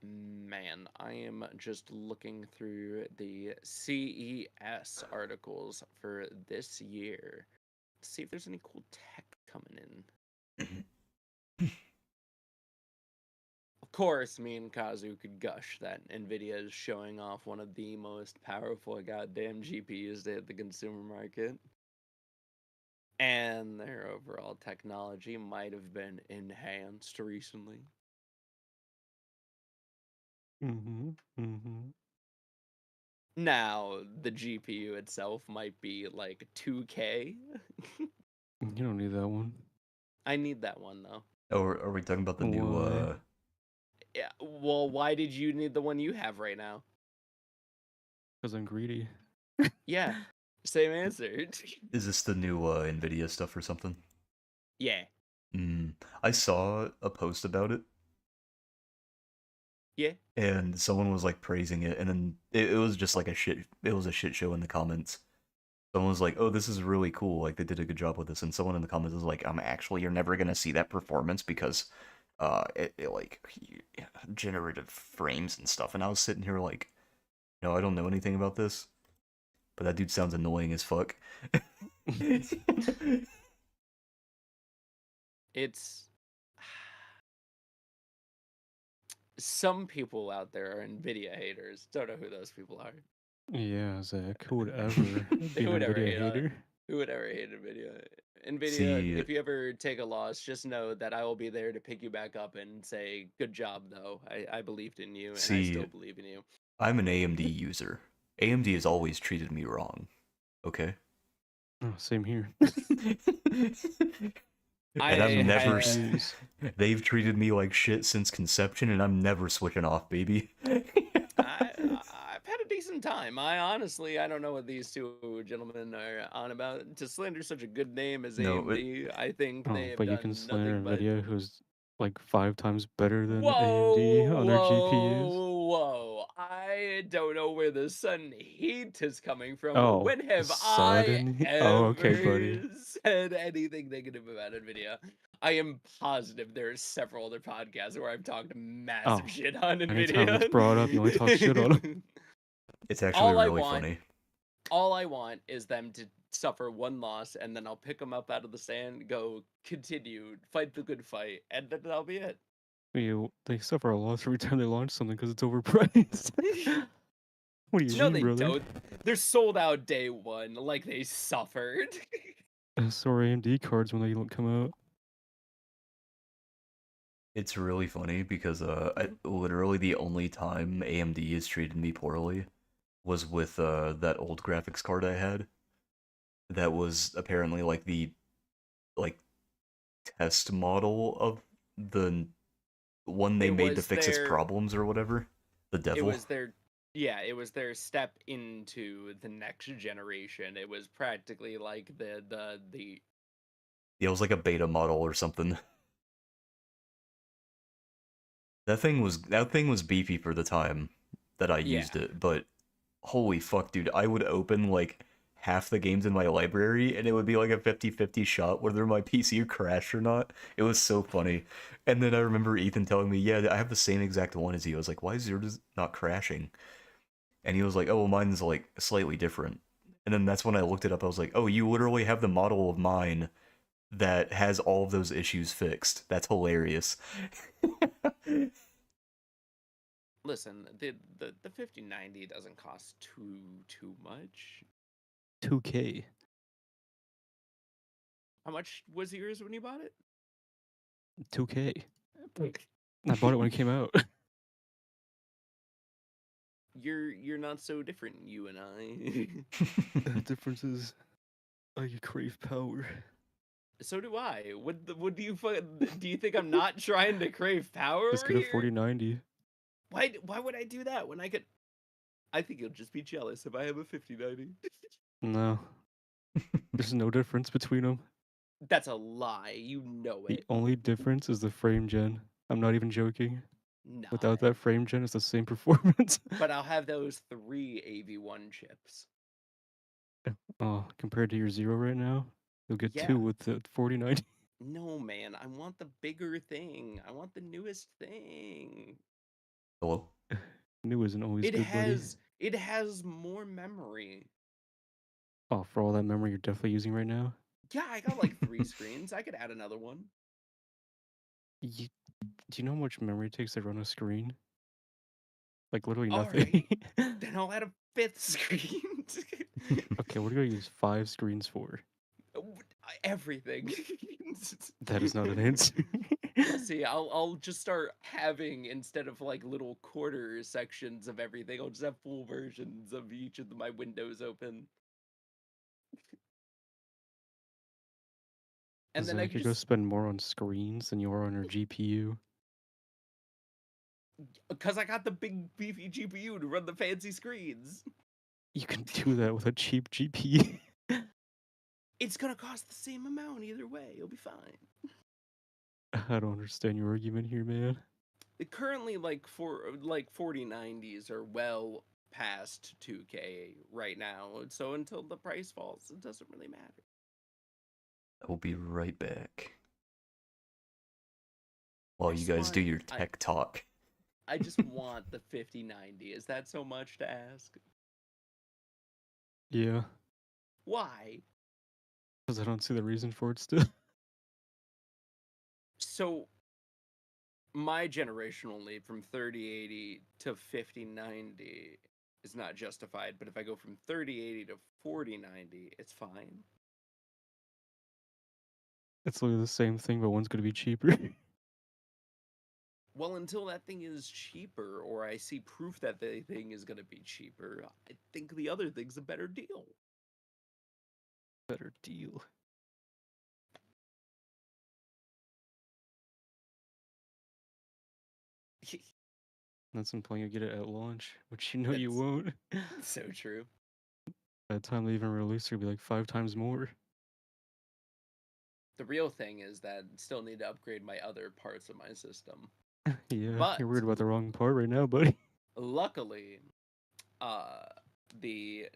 Man, I am just looking through the CES articles for this year to see if there's any cool tech coming in. Of course, me and Kazu could gush that Nvidia is showing off one of the most powerful goddamn GPUs to hit the consumer market. And their overall technology might have been enhanced recently. Mm-hmm. Mm-hmm. Now, the GPU itself might be like 2K. You don't need that one. I need that one though. Oh, are we talking about the new Why? Yeah, well, why did you need the one you have right now? Because I'm greedy. Yeah, same answer. is this the new Nvidia stuff or something? Yeah, I saw a post about it yeah. and someone was like praising it and then it was just like it was a shit show in the comments. Someone was like, "Oh, this is really cool. Like they did a good job with this." And someone in the comments was like, actually you're never going to see that performance because it like generated frames and stuff." And I was sitting here like, "No, I don't know anything about this." But that dude sounds annoying as fuck. It's some people out there are Nvidia haters. Don't know who those people are. Yeah, Zach. Who would ever be Who an would ever Nvidia hate on? hater? Who would ever hate Nvidia? Nvidia, See, if you ever take a loss, just know that I will be there to pick you back up and say, "Good job, though. I believed in you, and I see, still believe in you." I'm an AMD user. AMD has always treated me wrong. Okay? Oh, same here. And I I'm never. had GPUs. They've treated me like shit since conception, and I'm never switching off, baby. I've had a decent time. I don't know what these two gentlemen are on about. To slander such a good name as No, AMD, I think they Oh, have but you can done slander nothing but Nvidia, who's like 5 times better than AMD whoa, on their GPUs. whoa. I don't know where the sun heat is coming from, but Oh, when have I sudden. Oh, okay, buddy. ever said anything negative about Nvidia? I am positive there are several other podcasts where I've talked massive Oh, shit on anytime it's brought up, you only talk shit on 'em. Nvidia. it's actually all I really want, funny. all I want is them to suffer one loss, and then I'll pick them up out of the sand, go continue, fight the good fight, and then that'll be it. They suffer a loss every time they launch something because it's overpriced. What do you No, mean, they brother? don't. They're sold out day one, like they suffered. So are AMD cards when they don't come out. It's really funny because literally the only time AMD has treated me poorly was with that old graphics card I had. That was apparently like the like test model of the one they it made to was fix its their, problems or whatever. The it devil. was their, yeah, it was their step into the next generation. It was practically like the Yeah, it was like a beta model or something. That thing was beefy for the time that I yeah. used it, but holy fuck, dude, I would open like half the games in my library and it would be like a 50-50 shot whether my PC would crash or not. It was so funny. And then I remember Ethan telling me, "Yeah, I have the same exact one as you." I was like, "Why is yours not crashing?" And he was like, "Oh, well, mine's like slightly different." And then that's when I looked it up. I was like, "Oh, you literally have the model of mine that has all of those issues fixed. That's hilarious." Listen, the 5090 doesn't cost too much. 2K. How much was yours when you bought it? 2K. I bought it when it came out. You're not so different, you and I. The difference is I crave power. So do I. What do you do you think I'm not trying to crave power Just over get a here? 4090. Why would I do that when I could? I think you'll just be jealous if I have a 5090. No, there's no difference between them. That's a lie. You know The it. only difference is the frame gen. I'm not even joking. Nah. Without that frame gen, it's the same performance. But I'll have those 3 AV1 chips. Oh, compared to your zero right now, you'll get Yeah. 2 with the 4090. No, man. I want the bigger thing. I want the newest thing. Hello? New isn't always It good, buddy. has more memory. Oh, for all that memory you're definitely using right now. Yeah, I got like 3 screens. I could add another one. Do you know how much memory it takes to run a screen? Like literally All nothing. right. Then I'll add a 5th screen. Okay, what are you gonna use 5 screens for? Everything. That is not an answer. You'll see. I'll just start having, instead of like little quarter sections of everything, I'll just have full versions of each of my windows open. And then I Zach, could you're gonna just, spend more on screens than you are on your GPU. because I got the big beefy GPU to run the fancy screens. You can do that with a cheap GPU. It's gonna cost the same amount either way. You'll be fine. I don't understand your argument here, man. Currently, like 4090s are well past 2K right now. So until the price falls, it doesn't really matter. I will be right back. While I you just guys do want your tech talk. I just want the 5090. Is that so much to ask? Yeah, Why? because I don't see the reason for it still. So my generational leap from 3080 to 5090 is not justified, but if I go from 3080 to 4090, it's fine. It's literally the same thing, but one's gonna be cheaper. Well, until that thing is cheaper, or I see proof that the thing is going to be cheaper, I think the other thing's a better deal. Better deal. That's some point you get it at launch, which you know you That's won't. so true. By the time they even release, it'll be like 5 times more. The real thing is that I still need to upgrade my other parts of my system. Yeah, But you're worried about the wrong part right now, buddy. luckily, uh the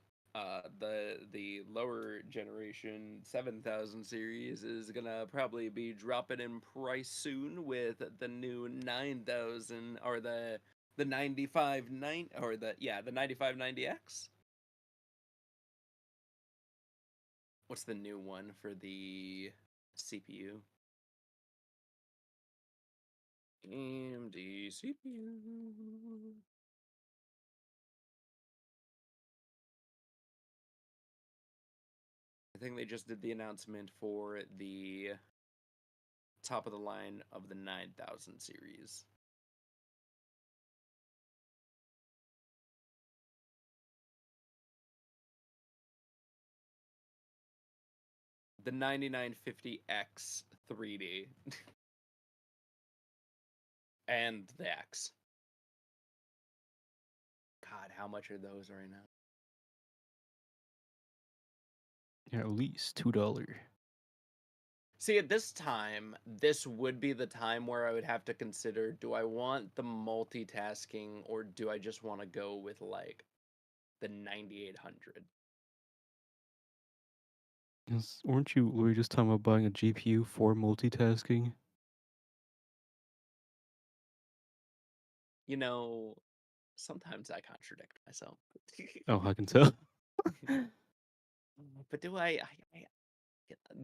the lower generation 7000 series is gonna probably be dropping in price soon with the new 9000 or the 9590 or the 9590X. What's the new one for the CPU? AMD CPU. I think they just did the announcement for the top of the line of the 9000 series. The 9950X 3D. And the X. God, how much are those right now? Yeah, at least $2. See, at this time, this would be the time where I would have to consider, do I want the multitasking or do I just want to go with like the 9800? Weren't you literally just talking about buying a GPU for multitasking? You know, sometimes I contradict myself. Oh, I can tell. But do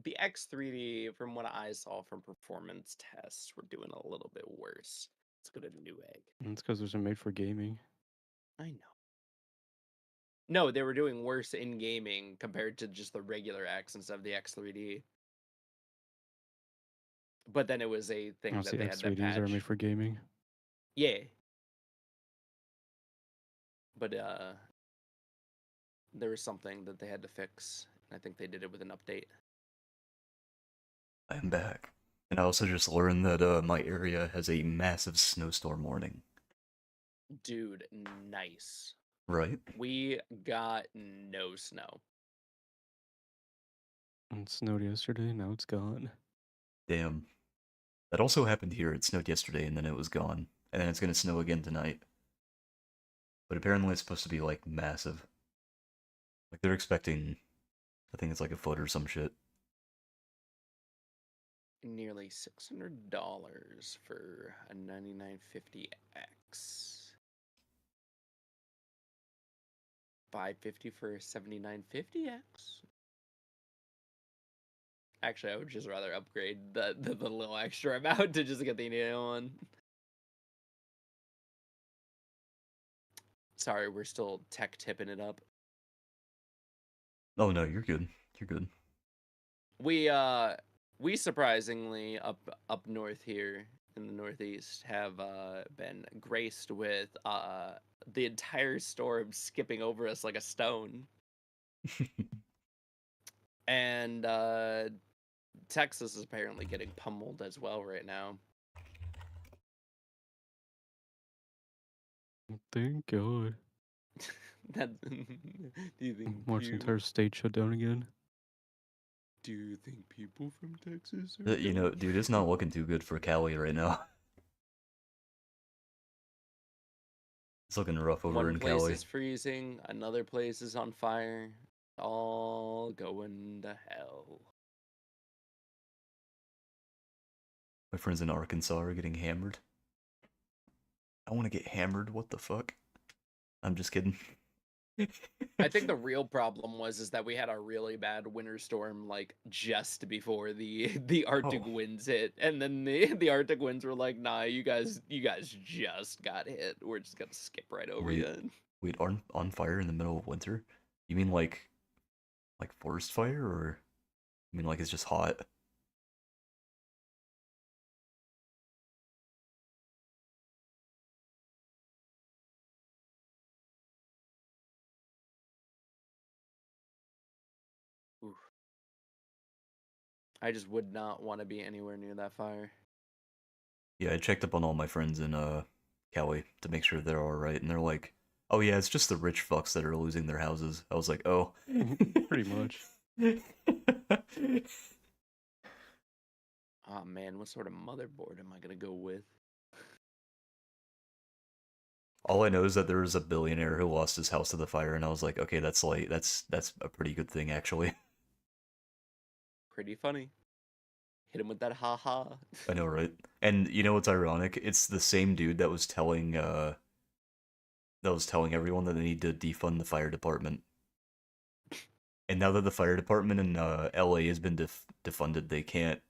the X3D, from what I saw from performance tests, were doing a little bit worse. Let's go to Newegg. It's because those are made for gaming. I know. No, they were doing worse in gaming compared to just the regular X instead of the X3D. But then it was a thing that Honestly, they had that X3Ds are made patch. for gaming. Yeah. But there was something that they had to fix. I think they did it with an update. I am back. And I also just learned that my area has a massive snowstorm warning. Dude, nice. Right? We got no snow. It snowed yesterday, now it's gone. Damn. That also happened here. It snowed yesterday and then it was gone. And then it's gonna snow again tonight. But apparently it's supposed to be like massive. Like they're expecting, I think it's like a foot or some shit. Nearly $600 for a 9950X. $550 for a 7950X. Actually, I would just rather upgrade the little extra amount to just get the new one. Sorry, we're still tech tipping it up. Oh no, you're good. You're good. We surprisingly up north here in the Northeast have been graced with the entire storm skipping over us like a stone. And Texas is apparently getting pummeled as well right now. Thank God. That do you think Watch the entire state shut down again. do you think people from Texas are You know, dude, it's not looking too good for Cali right now. It's looking rough over One in place Cali. is freezing, another place is on fire. All going to hell. My friends in Arkansas are getting hammered. I want to get hammered. What the fuck? I'm just kidding. I think the real problem is that we had a really bad winter storm like just before the Arctic Oh. winds hit, and then the Arctic winds were like, "Nah, you guys just got hit. We're just gonna skip right over Wait, you." wait, on fire in the middle of winter? You mean like forest fire, or you mean like it's just hot? Oof. I just would not want to be anywhere near that fire. Yeah, I checked up on all my friends in Kelly to make sure they're all right, and they're like, "Oh yeah, it's just the rich fucks that are losing their houses." I was like, "Oh." Pretty much. Oh man, what sort of motherboard am I gonna go with? All I know is that there was a billionaire who lost his house to the fire, and I was like, "Okay, that's like that's a pretty good thing actually." Pretty funny. Hit him with that haha. I know, right? And you know what's ironic? It's the same dude that was telling everyone that they need to defund the fire department. And now that the fire department in LA has been defunded, they can't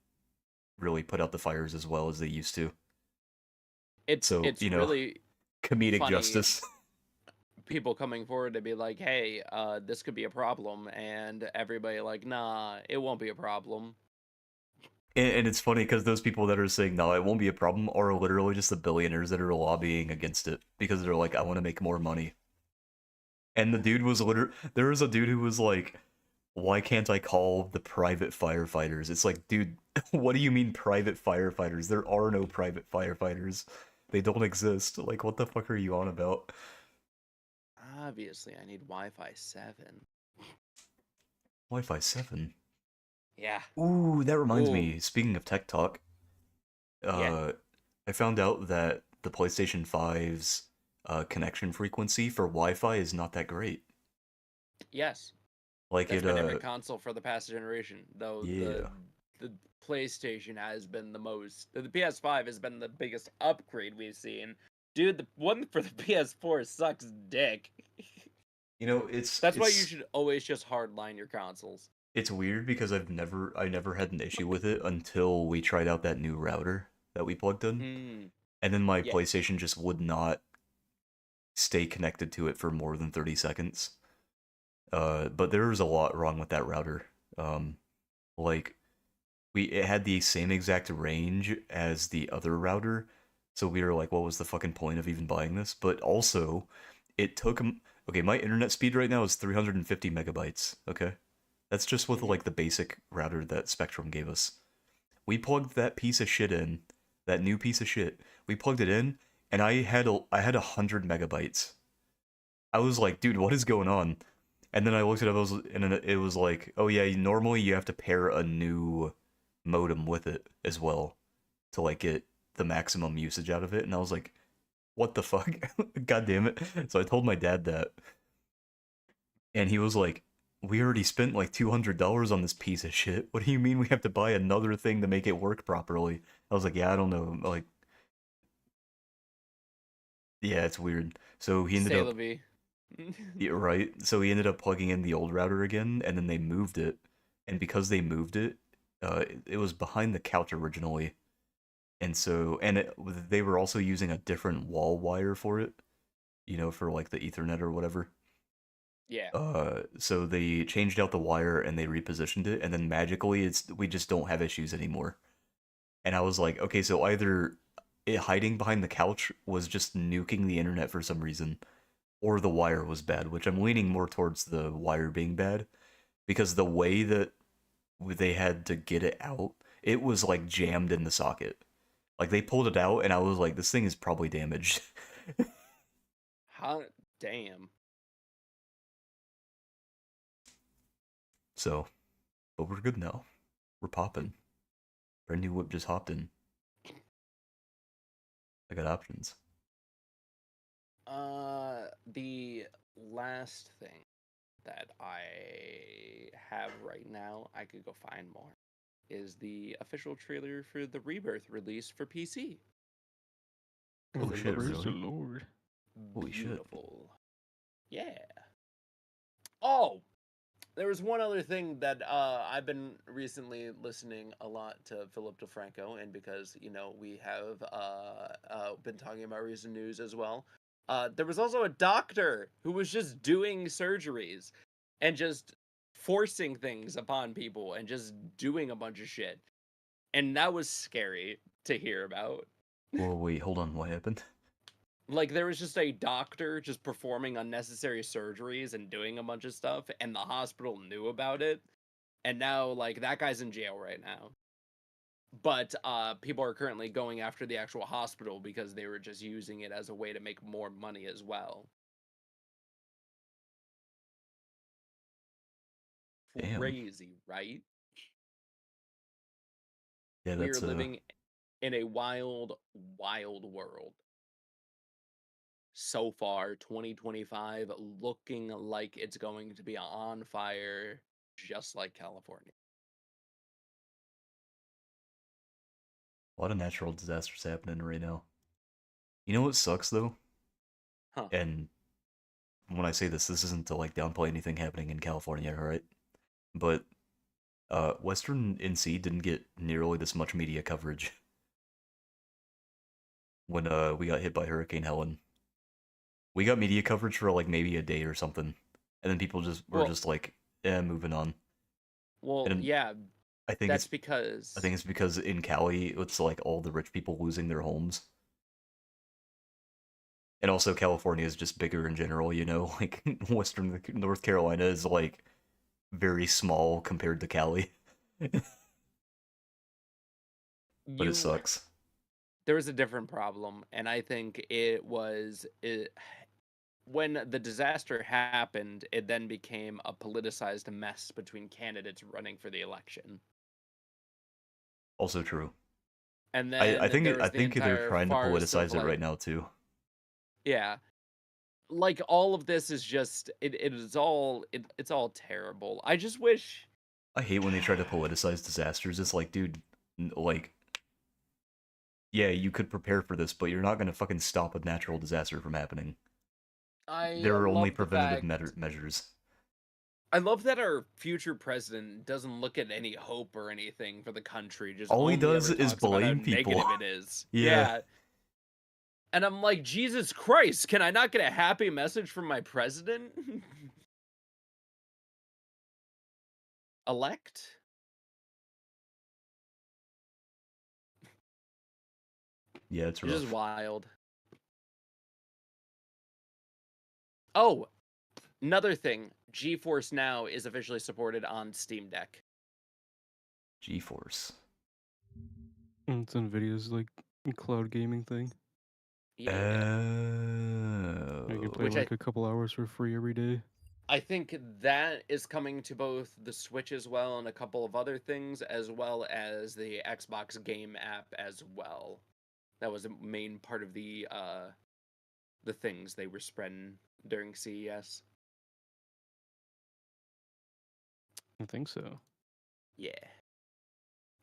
really put out the fires as well as they used to. So, It's really comedic funny. justice. People coming forward to be like, hey, this could be a problem, and everybody like, nah, it won't be a problem. And it's funny because those people that are saying, no, it won't be a problem, are literally just the billionaires that are lobbying against it because they're like, I want to make more money. And the dude was there was a dude who was like, why can't I call the private firefighters? It's like, dude, what do you mean private firefighters? There are no private firefighters. They don't exist. Like, what the fuck are you on about? Obviously, I need Wi-Fi 7. Wi-Fi 7? Yeah. Ooh, that reminds Ooh. me, speaking of tech talk, Yeah. I found out that the PlayStation 5's connection frequency for Wi-Fi is not that great. Yes. Like That's been every console for the past generation, though yeah. the PlayStation has been the most. The PS5 has been the biggest upgrade we've seen. Dude, the one for the PS4 sucks dick. You know, That's why you should always just hardline your consoles. it's weird because I never had an issue with it until we tried out that new router that we plugged in. Mm, And then my yeah. PlayStation just would not stay connected to it for more than 30 seconds. But there was a lot wrong with that router. Like it had the same exact range as the other router, so we were like, what was the fucking point of even buying this? But also, it took okay, my internet speed right now is 350 megabytes, okay? That's just with Mhm. like the basic router that Spectrum gave us. We plugged that piece of shit in, that new piece of shit. We plugged it in, and I had 100 megabytes. I was like, dude, what is going on? And then I looked it up, and it was like, oh yeah, normally you have to pair a new modem with it as well to like get the maximum usage out of it. And I was like, what the fuck? God damn it. So I told my dad that, and he was like, we already spent like $200 on this piece of shit. What do you mean we have to buy another thing to make it work properly? I was like, yeah, I don't know. Like, yeah, it's weird. So he ended Say up, la vie. yeah, right? So he ended up plugging in the old router again, and then they moved it. And because they moved it, it was behind the couch originally. And so, they were also using a different wall wire for it, for like the Ethernet or whatever. Yeah. So they changed out the wire and they repositioned it, and then magically we just don't have issues anymore. And I was like, okay, so either it hiding behind the couch was just nuking the internet for some reason, or the wire was bad, which I'm leaning more towards the wire being bad, because the way that they had to get it out, it was like jammed in the socket. Like they pulled it out, and I was like, this thing is probably damaged. How damn. So, but we're good now. We're popping. Brand new whip just hopped in. I got options. The last thing that I have right now, I could go find more, is the official trailer for the Rebirth release for PC. Oh shit, Praise the really? Lord. Holy shit. Beautiful. Yeah. Oh, there was one other thing that I've been recently listening a lot to Philip DeFranco, and because we have been talking about recent news as well. There was also a doctor who was just doing surgeries and just forcing things upon people and just doing a bunch of shit, and that was scary to hear about. Whoa, wait, hold on, what happened? Like, there was just a doctor just performing unnecessary surgeries and doing a bunch of stuff, and the hospital knew about it, and now, like, that guy's in jail right now. but people are currently going after the actual hospital because they were just using it as a way to make more money as well. Damn. Crazy, right? Yeah, We are that's living in a wild, wild world. So far, 2025 looking like it's going to be on fire, just like California. a lot of natural disasters happening right now. You know what sucks though? Huh. And when I say this, this isn't to like downplay anything happening in California, alright? But Western NC didn't get nearly this much media coverage when we got hit by Hurricane Helen. We got media coverage for like maybe a day or something, and then people just were Well, just like, "Eh, moving on." And yeah, I think that's it's I because think it's because in Cali it's like all the rich people losing their homes, and also California is just bigger in general. You know, like Western North Carolina is like very small compared to Cali, but it you sucks. there was a different problem, and I think when the disaster happened, it then became a politicized mess between candidates running for the election. Also true. And I then think there I was the think they're entire trying to farce of politicize it like, right now too. yeah, like all of this is just it's all terrible. I just wish I hate when they try to politicize disasters. It's like, dude, like, yeah, you could prepare for this, but you're not gonna fucking stop a natural disaster from happening. I There are only love the preventative fact measures. I love that our future president doesn't look at any hope or anything for the country, just All he only does ever is talks about how blame people. negative it is. Yeah, Yeah. And I'm like, Jesus Christ, can I not get a happy message from my president? Elect? yeah, it's It's just rough. wild. Oh, another thing, GeForce Now is officially supported on Steam Deck. GeForce. It's Nvidia's like cloud gaming thing. Yeah. You can Oh. play Which like a couple hours for free every day. I think that is coming to both the Switch as well and a couple of other things, as well as the Xbox game app as well. That was a main part of the things they were spreading during CES. I think so. Yeah.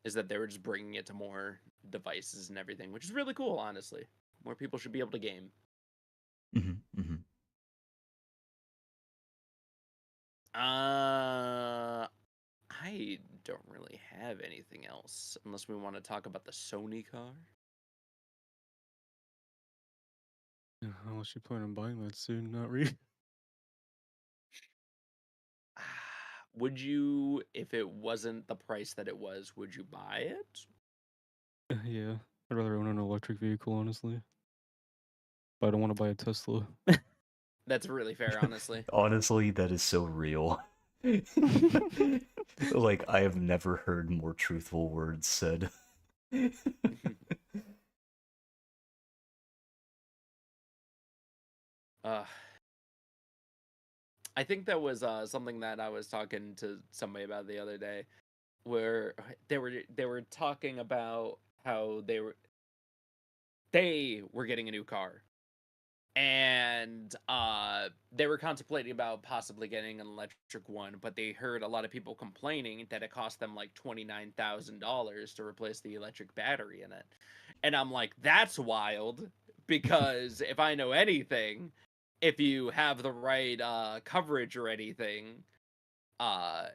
Is that they were just bringing it to more devices and everything, which is really cool, honestly. More people should be able to game. Mhm, mhm. I don't really have anything else unless we want to talk about the Sony car. Yeah, unless you plan on buying that soon, not really. Would you, if it wasn't the price that it was, would you buy it? Yeah, I'd rather own an electric vehicle, honestly. But I don't want to buy a Tesla. That's really fair, honestly. Honestly, that is so real. Like, I have never heard more truthful words said. uh, I think that was something that I was talking to somebody about the other day, where they were talking about how they were getting a new car, and they were contemplating about possibly getting an electric one, but they heard a lot of people complaining that it cost them like $29,000 to replace the electric battery in it. And I'm like, that's wild, because if I know anything, if you have the right coverage or anything, uh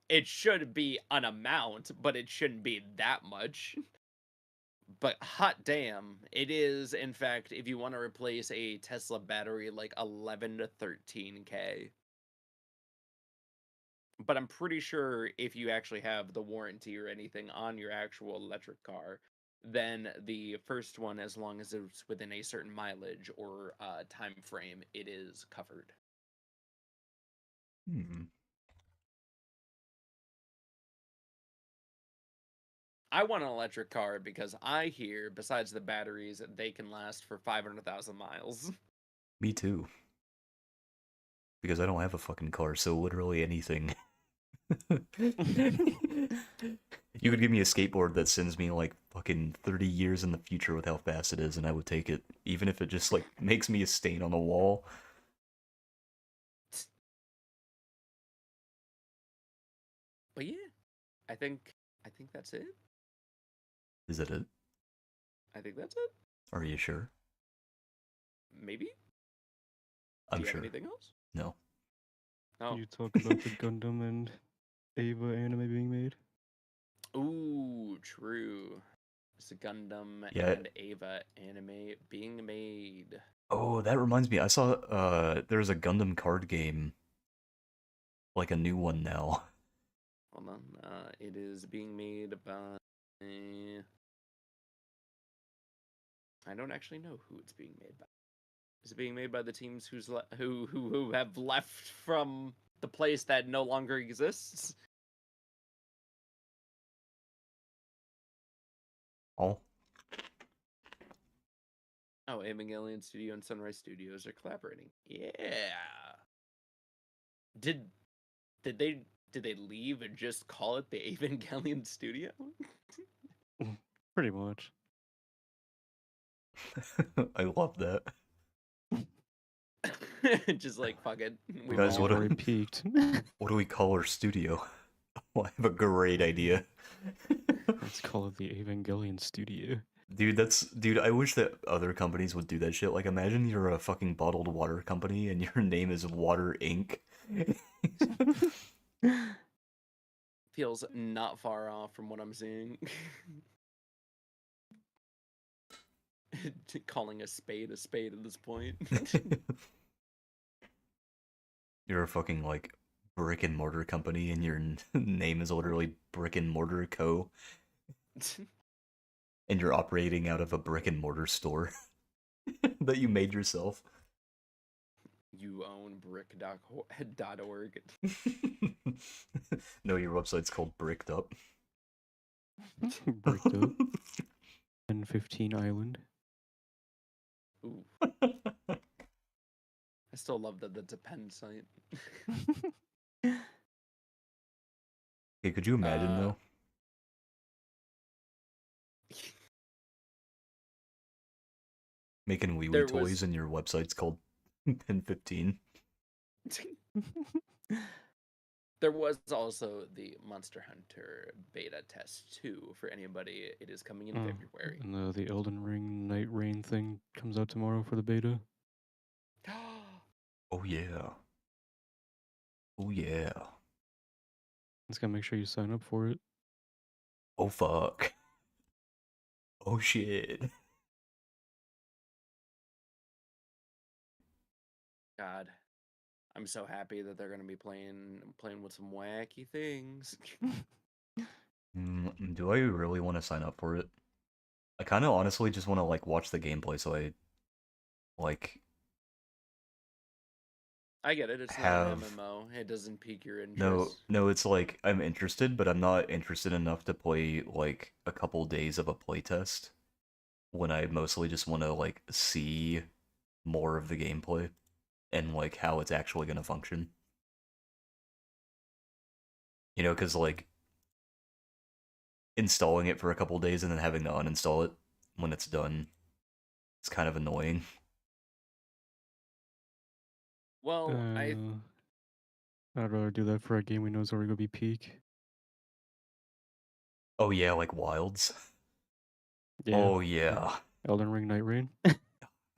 it should be an amount, but it shouldn't be that much. But hot damn, it is, in fact, if you want to replace a Tesla battery, like 11 to 13K. But I'm pretty sure if you actually have the warranty or anything on your actual electric car, then the first one, as long as it's within a certain mileage or time frame, it is covered. Hmm. I want an electric car because I hear, besides the batteries, they can last for 500,000 miles. Me too. Because I don't have a fucking car, so literally anything. You could give me a skateboard that sends me like fucking 30 years in the future with how fast it is, and I would take it, even if it just like makes me a stain on the wall. But yeah, I think that's it. Is that it? I think that's it. Are you sure? Maybe. Do I'm you have sure. anything else? No. Oh. You talk about the Gundam and Ava anime being made? Ooh, true. It's a Gundam Yeah. and Ava anime being made. Oh, that reminds me. I saw there's a Gundam card game, like a new one now. Hold on. It is being made by. I don't actually know who it's being made by. Is it being made by the teams who have left from the place that no longer exists? Oh. Oh, Evangelion Studio and Sunrise Studios are collaborating. Yeah. Did they leave and just call it the Evangelion Studio? Pretty much. I love that. Just like fuck it. We've Guys, all what already peaked. What do we call our studio? Oh, I have a great idea. Let's call it the Evangelion Studio. Dude, I wish that other companies would do that shit. Like, imagine you're a fucking bottled water company and your name is Water Inc. feels not far off from what I'm seeing. Calling a spade at this point. You're a fucking, like, brick and mortar company and your name is literally Brick and Mortar Co. And you're operating out of a brick and mortar store that you made yourself. You own brick.org. No, your website's called Bricked Up. Bricked up. And 15 Island. Ooh. I still love that that's a pen site. Okay, could you imagine though? Making wee wee There toys was- and your website's called Pen 15. There was also the Monster Hunter beta test too for anybody. It is coming in February. And the Elden Ring Night Rain thing comes out tomorrow for the beta. Oh yeah. Oh yeah. Just gotta make sure you sign up for it. Oh fuck. Oh shit. God, I'm so happy that they're gonna be playing with some wacky things. Do I really want to sign up for it? I kind of honestly just want to like watch the gameplay so I like I get it. It's have... not an MMO. It doesn't pique your interest. No, it's like I'm interested, but I'm not interested enough to play like a couple days of a playtest when I mostly just want to like see more of the gameplay and like how it's actually going to function. You know, because like installing it for a couple days and then having to uninstall it when it's done, it's kind of annoying. Well, I'd rather do that for a game we know is already gonna be peak. Oh yeah, like Wilds. Yeah. Oh yeah. Elden Ring Night Rain.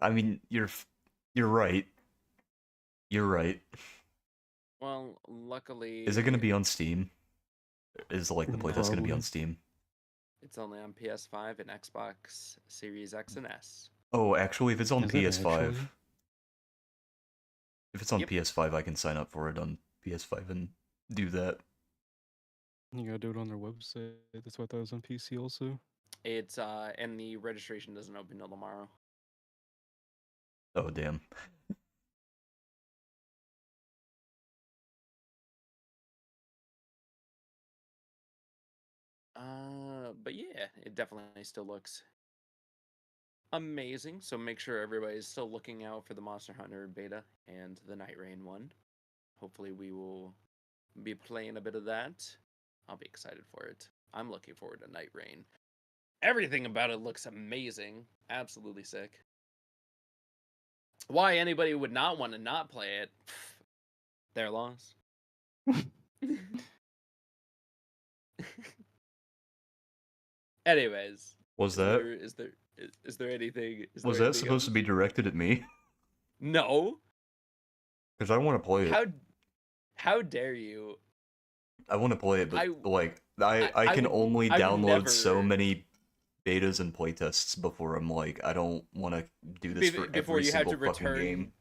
I mean, you're right. You're right. well, luckily, Is it going to be on Steam? Is like the playtest going to be on Probably. Steam? It's only on PS5 and Xbox Series X and S. Oh, actually, if it's on Is it PS5, actually? if it's on Yep. PS5, I can sign up for it on PS5 and do that. You gotta do it on their website. That's why I thought it was on PC also. It's and the registration doesn't open till tomorrow. Oh damn. But yeah, it definitely still looks amazing. So make sure everybody's still looking out for the Monster Hunter beta and the Night Rain one. Hopefully we will be playing a bit of that. I'll be excited for it. I'm looking forward to Night Rain. Everything about it looks amazing. Absolutely sick. Why anybody would not want to not play it, their loss. Anyways, Was is that there is there is there anything was that anything supposed to else? be directed at me? No. Because I want to play it. How dare you? I want to play it, but I like I can only I would download so never many betas and playtests before I'm like, I don't want to do this for before every you have single to fucking game. return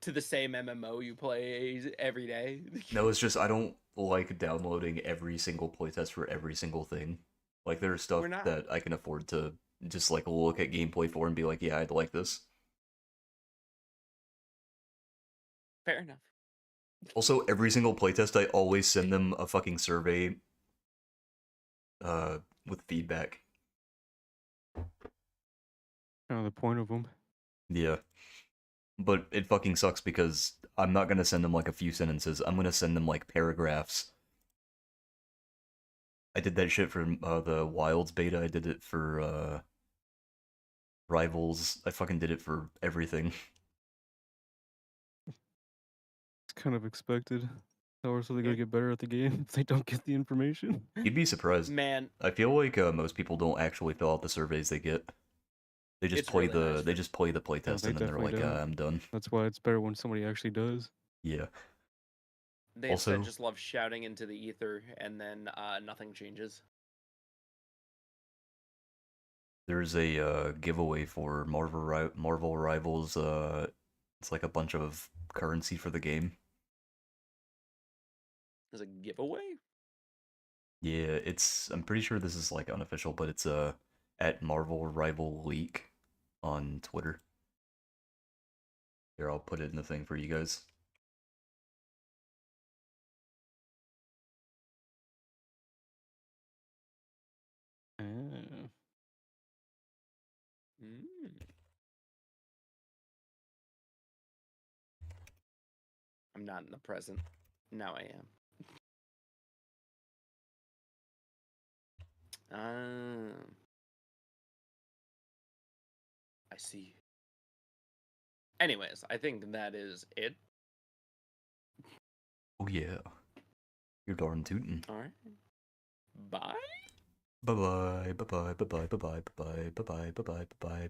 to the same MMO you play every day. No, it's just I don't like downloading every single playtest for every single thing. Like there's stuff We're not. that I can afford to just like look at gameplay for and be like, yeah, I'd like this. Fair enough. Also, every single playtest, I always send them a fucking survey with feedback. Kind of the point of them. Yeah. But it fucking sucks because I'm not gonna send them like a few sentences. I'm gonna send them like paragraphs. I did that shit for the Wilds beta. I did it for Rivals. I fucking did it for everything. It's kind of expected. How else are they Yeah. gonna get better at the game if they don't get the information? You'd be surprised. Man, I feel like most people don't actually fill out the surveys they get. They just it's play really nice they for- just play the playtest they and then they're like, definitely don't. I'm done. That's why it's better when somebody actually does. Yeah. they Also- instead just love shouting into the ether and then nothing changes. There's a giveaway for Marvel Rivals. It's like a bunch of currency for the game. There's a giveaway? Yeah, I'm pretty sure this is like unofficial, but it's at Marvel Rival Leak on Twitter. Here, I'll put it in the thing for you guys. Ah. I'm not in the present. Now I am. I see. Anyways, I think that is it. Oh yeah. You're darn tootin'. All right. Bye. Bye bye, bye bye, bye bye, bye bye, bye bye, bye bye, bye bye, bye bye.